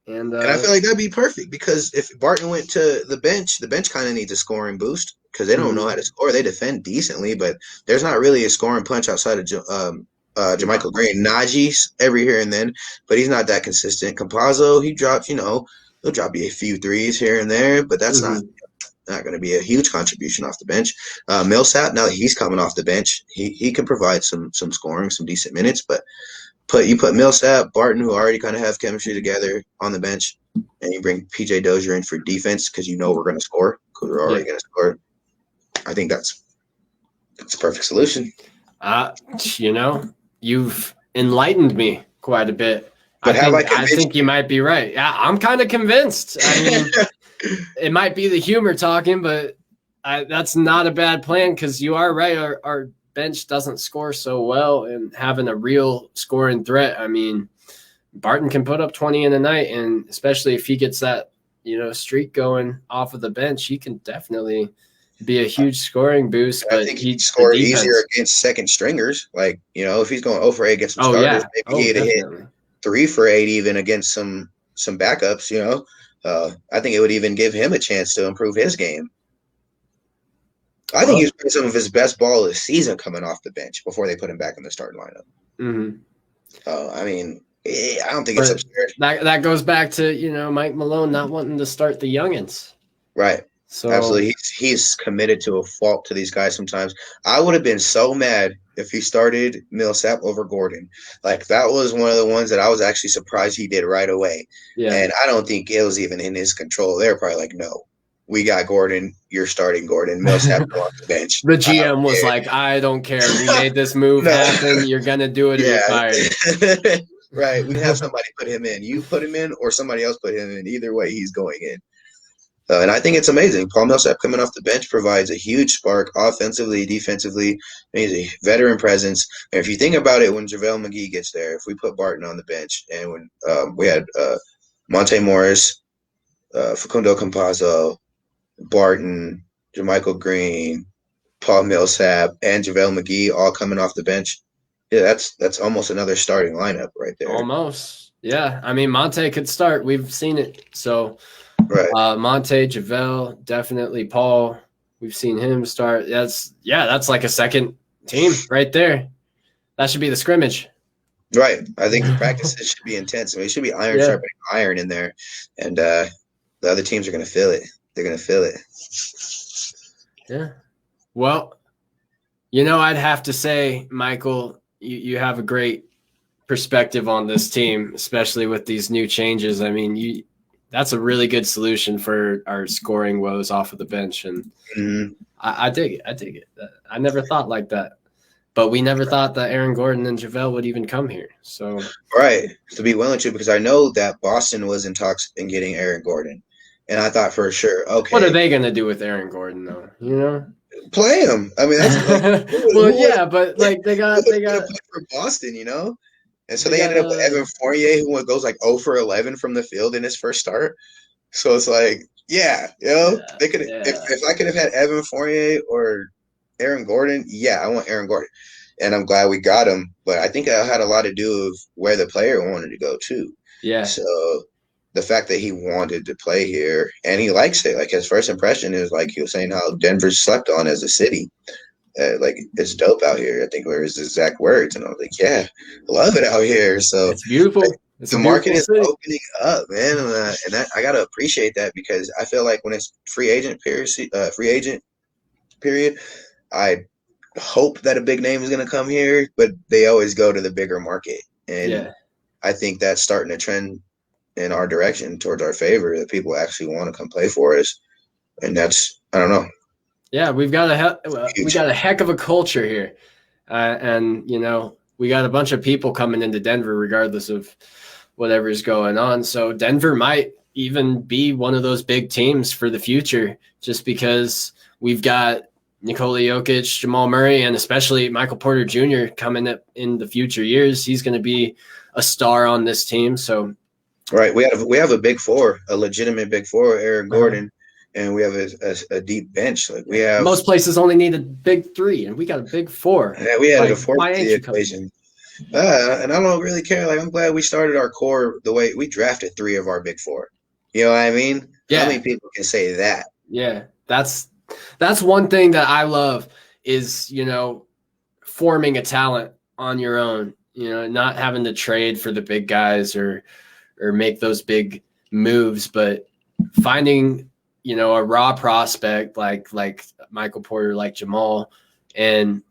And I feel like that'd be perfect because if Barton went to the bench kind of needs a scoring boost because they don't know how to score. They defend decently, but there's not really a scoring punch outside of Jermichael Green. Najee's every here and then, but he's not that consistent. Campazzo, he drops, he'll drop you a few threes here and there, but that's not going to be a huge contribution off the bench. Millsap, now that he's coming off the bench, he can provide some scoring, some decent minutes, but you put Millsap, Barton, who already kind of have chemistry together on the bench, and you bring PJ Dozier in for defense because we're going to score because we're already going to score. I think that's a perfect solution. You've enlightened me quite a bit. But I think you might be right. Yeah, I'm kind of convinced. I mean, it might be the humor talking, but that's not a bad plan because you are right. Our bench doesn't score so well, and having a real scoring threat. I mean, Barton can put up 20 in a night, and especially if he gets that, streak going off of the bench, he can definitely be a huge scoring boost. But I think he'd score easier against second stringers. Like, if he's going 0 for 8 against some starters, maybe he'd hit 3 for 8 even against some backups, I think it would even give him a chance to improve his game. I think he's playing some of his best ball this season coming off the bench before they put him back in the starting lineup. I mean, I don't think it's absurd. That goes back to, Mike Malone not wanting to start the youngins. Right. So absolutely. He's committed to a fault to these guys sometimes. I would have been so mad if he started Millsap over Gordon. Like, that was one of the ones that I was actually surprised he did right away. Yeah. And I don't think it was even in his control. They were probably like, no. We got Gordon. You're starting Gordon. Millsap off the bench. The GM was like, I don't care. We made this move happen. You're going to do it or you're fired. Right. We have somebody put him in. You put him in or somebody else put him in. Either way, he's going in. And I think it's amazing. Paul Millsap coming off the bench provides a huge spark offensively, defensively. He's a veteran presence. And if you think about it, when JaVale McGee gets there, if we put Barton on the bench and when we had Monte Morris, Facundo Campazzo, Barton, Jermichael Green, Paul Millsap, and JaVale McGee all coming off the bench. Yeah, that's almost another starting lineup right there. Almost. Yeah. I mean, Monte could start. We've seen it. So Monte, JaVale, definitely Paul. We've seen him start. That's like a second team right there. That should be the scrimmage. Right. I think the practices should be intense. I mean, it should be iron sharpening iron in there. And the other teams are going to feel it. They're going to feel it. Yeah. Well, I'd have to say, Michael, you have a great perspective on this team, especially with these new changes. I mean, that's a really good solution for our scoring woes off of the bench. And I dig it. I never thought like that. But we never thought that Aaron Gordon and JaVale would even come here. So right. To be willing to, because I know that Boston was in talks in getting Aaron Gordon. And I thought for sure, okay. What are they going to do with Aaron Gordon, though? Play him. I mean, that's like, but like they got for Boston, And so they ended up with Evan Fournier, who goes like 0 for 11 from the field in his first start. So it's like, they could if I could have had Evan Fournier or Aaron Gordon, I want Aaron Gordon. And I'm glad we got him. But I think that had a lot to do with where the player wanted to go too. Yeah. So the fact that he wanted to play here and he likes it, like his first impression is like he was saying how Denver's slept on as a city. Like, it's dope out here, I think were his exact words. And I was like, yeah, love it out here. So it's beautiful. The market is opening up, man. And I got to appreciate that because I feel like when it's free agent period, I hope that a big name is going to come here, but they always go to the bigger market. And I think that's starting to trend in our direction towards our favor, that people actually want to come play for us. And that's, I don't know. Yeah, we got a heck of a culture here. And, we got a bunch of people coming into Denver regardless of whatever's going on. So Denver might even be one of those big teams for the future just because we've got Nikola Jokic, Jamal Murray, and especially Michael Porter Jr. coming up in the future years. He's going to be a star on this team. So, right, we have a big four, a legitimate big four, Eric Gordon, and we have a deep bench. Like we have most places only need a big three, and we got a big four. Yeah, we added like, a fourth to the equation. And I don't really care. Like I'm glad we started our core the way we drafted 3 of our big 4. You know what I mean? Yeah. How many people can say that? Yeah, that's one thing that I love is, forming a talent on your own, not having to trade for the big guys or make those big moves, but finding, a raw prospect like Michael Porter, like Jamal, and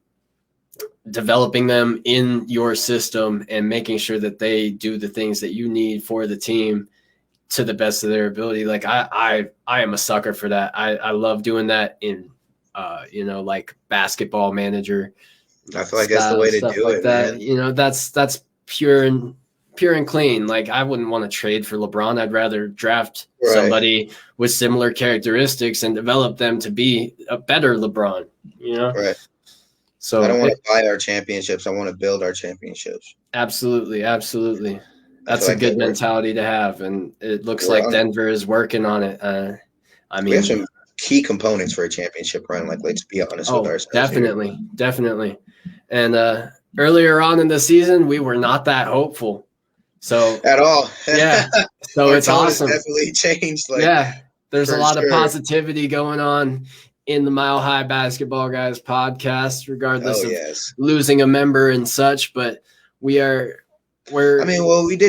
developing them in your system and making sure that they do the things that you need for the team to the best of their ability. Like I am a sucker for that. I love doing that in, like basketball manager. I feel like that's the way to do like it, that. man. That's pure and clean. Like I wouldn't want to trade for LeBron. I'd rather draft somebody with similar characteristics and develop them to be a better LeBron, Right. So I don't want to buy our championships. I want to build our championships. Absolutely. That's a good mentality to have, and it looks like Denver is working on it. We have some key components for a championship run. Like, let's be honest with ourselves. Definitely. And earlier on in the season, we were not that hopeful. So at all, yeah. So it's awesome. Definitely changed. There's a lot of positivity going on in the Mile High Basketball Guys podcast, regardless of losing a member and such. But we did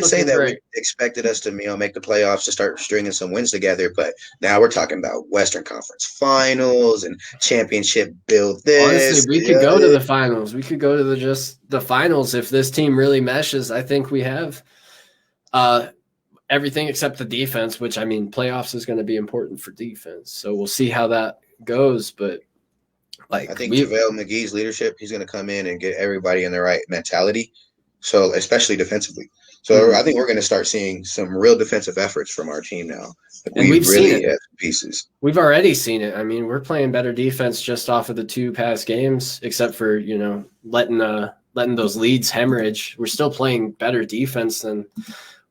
say that great. We expected us to, make the playoffs, to start stringing some wins together. But now we're talking about Western Conference Finals and championship build. Honestly, we could go to the finals. We could go to the finals if this team really meshes. I think we have everything except the defense, which playoffs is going to be important for defense. So we'll see how that goes. But I think JaVale McGee's leadership, he's going to come in and get everybody in the right mentality. So especially defensively. So I think we're going to start seeing some real defensive efforts from our team now. We've really seen it. Pieces. We've already seen it. We're playing better defense just off of the 2 past games, except for, letting those leads hemorrhage. We're still playing better defense than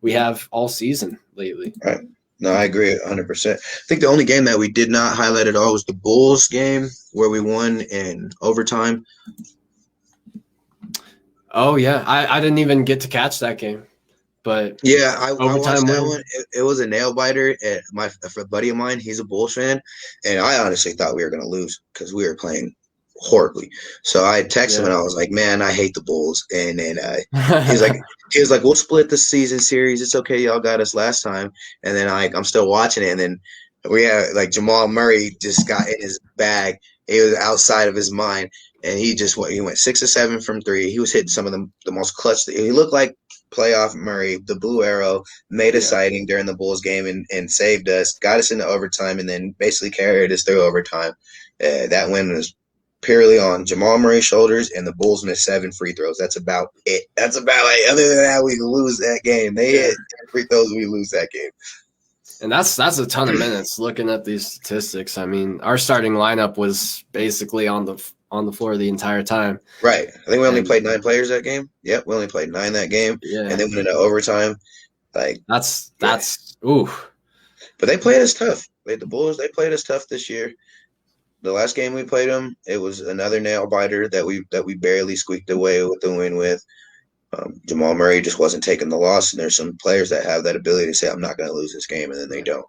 we have all season lately. Right. No, I agree 100%. I think the only game that we did not highlight at all was the Bulls game where we won in overtime. Oh, yeah. I didn't even get to catch that game. But yeah, I watched that one. It was a nail biter. For a buddy of mine, he's a Bulls fan, and I honestly thought we were going to lose because we were playing horribly. So I texted him and I was like, "Man, I hate the Bulls." And then he was like, "We'll split the season series. It's okay. Y'all got us last time." And then I'm still watching it, and then we had Jamal Murray just got in his bag. He was outside of his mind, and he went 6 or 7 from 3. He was hitting some of the most clutch. He looked like playoff Murray, the blue arrow, made a sighting during the Bulls game and saved us, got us into overtime, and then basically carried us through overtime. That win was purely on Jamal Murray's shoulders, and the Bulls missed 7 free throws. That's about it. That's about it. Other than that, we lose that game. They hit 10 free throws, we lose that game. And that's a ton of minutes looking at these statistics. Our starting lineup was basically on the floor the entire time. Right. I think we only played 9 players that game. Yep, we only played 9 that game. Yeah. And then went into overtime. That's ooh. But they played us tough. The Bulls, they played us tough this year. The last game we played them, it was another nail biter that we barely squeaked away with the win with. Jamal Murray just wasn't taking the loss, and there's some players that have that ability to say, "I'm not going to lose this game," and then they don't.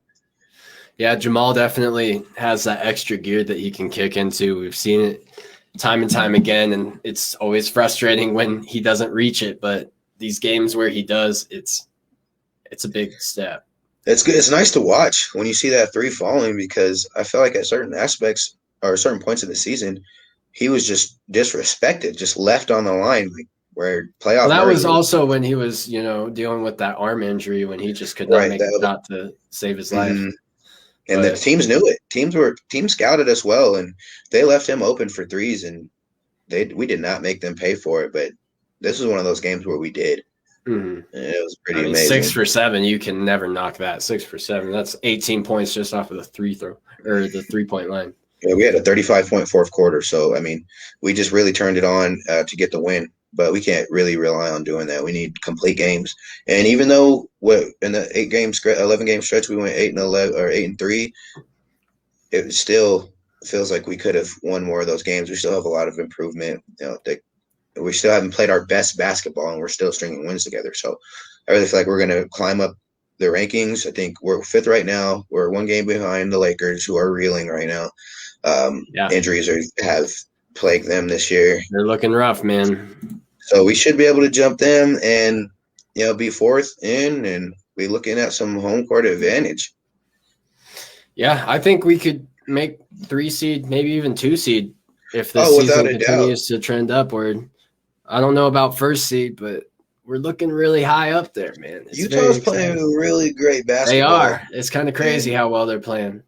Yeah, Jamal definitely has that extra gear that he can kick into. We've seen it time and time again, and it's always frustrating when he doesn't reach it. But these games where he does, it's a big step. It's good. It's nice to watch when you see that 3 falling, because I feel like at certain aspects or certain points of the season, he was just disrespected, just left on the line. Where playoff. Well, that was also when he was, dealing with that arm injury when he just could not make a shot to save his life. And the teams knew it. Teams scouted us well, and they left him open for threes, and we did not make them pay for it. But this was one of those games where we did. Mm-hmm. And it was pretty amazing. 6 for 7, you can never knock that. 6 for 7, that's 18 points just off of the free throw or the 3-point line. Yeah, we had a 35-point fourth quarter. So, I mean, we just really turned it on to get the win. But we can't really rely on doing that. We need complete games. And even though in the 11 game stretch, we went 8-11 or 8-3, it still feels like we could have won more of those games. We still have a lot of improvement. We still haven't played our best basketball, and we're still stringing wins together. So I really feel like we're going to climb up the rankings. I think we're fifth right now. We're one game behind the Lakers, who are reeling right now. Injuries have plagued them this year. They're looking rough, man. So we should be able to jump them and be fourth in and be looking at some home court advantage. Yeah, I think we could make 3 seed, maybe even 2 seed if this season continues to trend upward. I don't know about 1st seed, but we're looking really high up there, man. Utah's playing really great basketball. They are. It's kind of crazy how well they're playing.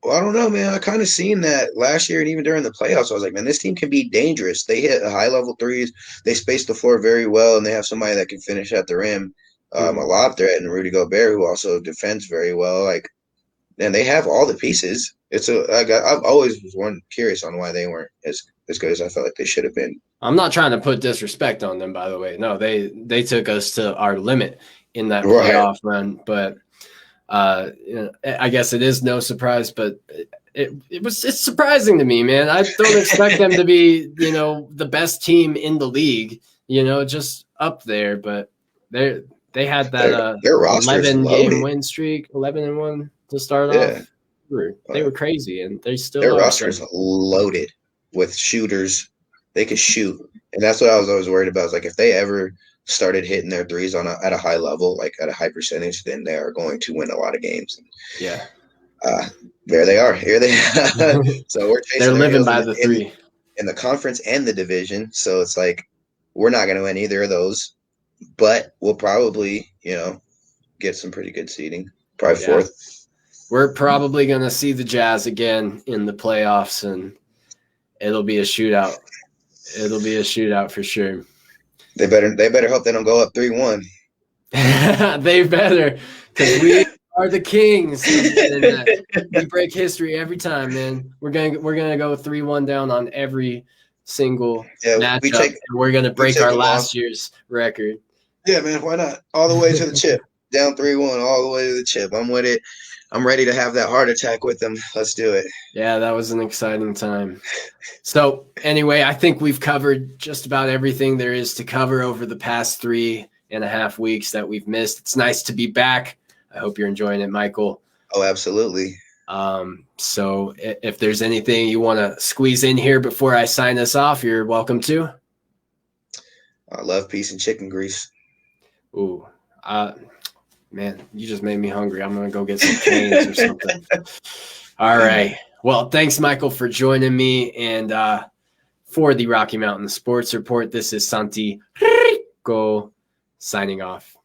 Well, I don't know, man. I kind of seen that last year and even during the playoffs. I was like, man, this team can be dangerous. They hit high-level threes. They space the floor very well, and they have somebody that can finish at the rim. A lob threat, and Rudy Gobert, who also defends very well. And they have all the pieces. I've always was curious on why they weren't as good as I felt like they should have been. I'm not trying to put disrespect on them, by the way. No, they took us to our limit in that playoff run, but I guess it is no surprise. But it's surprising to me, man. I don't expect them to be the best team in the league, just up there. But they had that their 11-game win streak, 11-1 to start off. They were crazy, and they still their roster is loaded with shooters. They could shoot, and that's what I was always worried about. Is like if they ever started hitting their threes at a high level, like at a high percentage, then they are going to win a lot of games. Yeah. There they are. Here they are. So we're chasing they're living by the 3 in the conference and the division. So it's like we're not going to win either of those, but we'll probably get some pretty good seeding. Probably fourth. We're probably going to see the Jazz again in the playoffs, and it'll be a shootout. It'll be a shootout for sure. They better hope they don't go up 3-1. They better, because we are the Kings. We break history every time, man. We're gonna go 3-1 down on every single matchup, and we're gonna break our last year's record. Yeah, man. Why not? All the way to the chip, down 3-1, all the way to the chip. I'm with it. I'm ready to have that heart attack with them. Let's do it. Yeah, that was an exciting time. So anyway, I think we've covered just about everything there is to cover over the past 3.5 weeks that we've missed. It's nice to be back. I hope you're enjoying it, Michael. Oh, absolutely. So if there's anything you want to squeeze in here before I sign us off, you're welcome to. I love peace and chicken grease. Ooh, man, you just made me hungry. I'm going to go get some canes or something. All right. Well, thanks, Michael, for joining me. And for the Rocky Mountain Sports Report, this is Santi Rico signing off.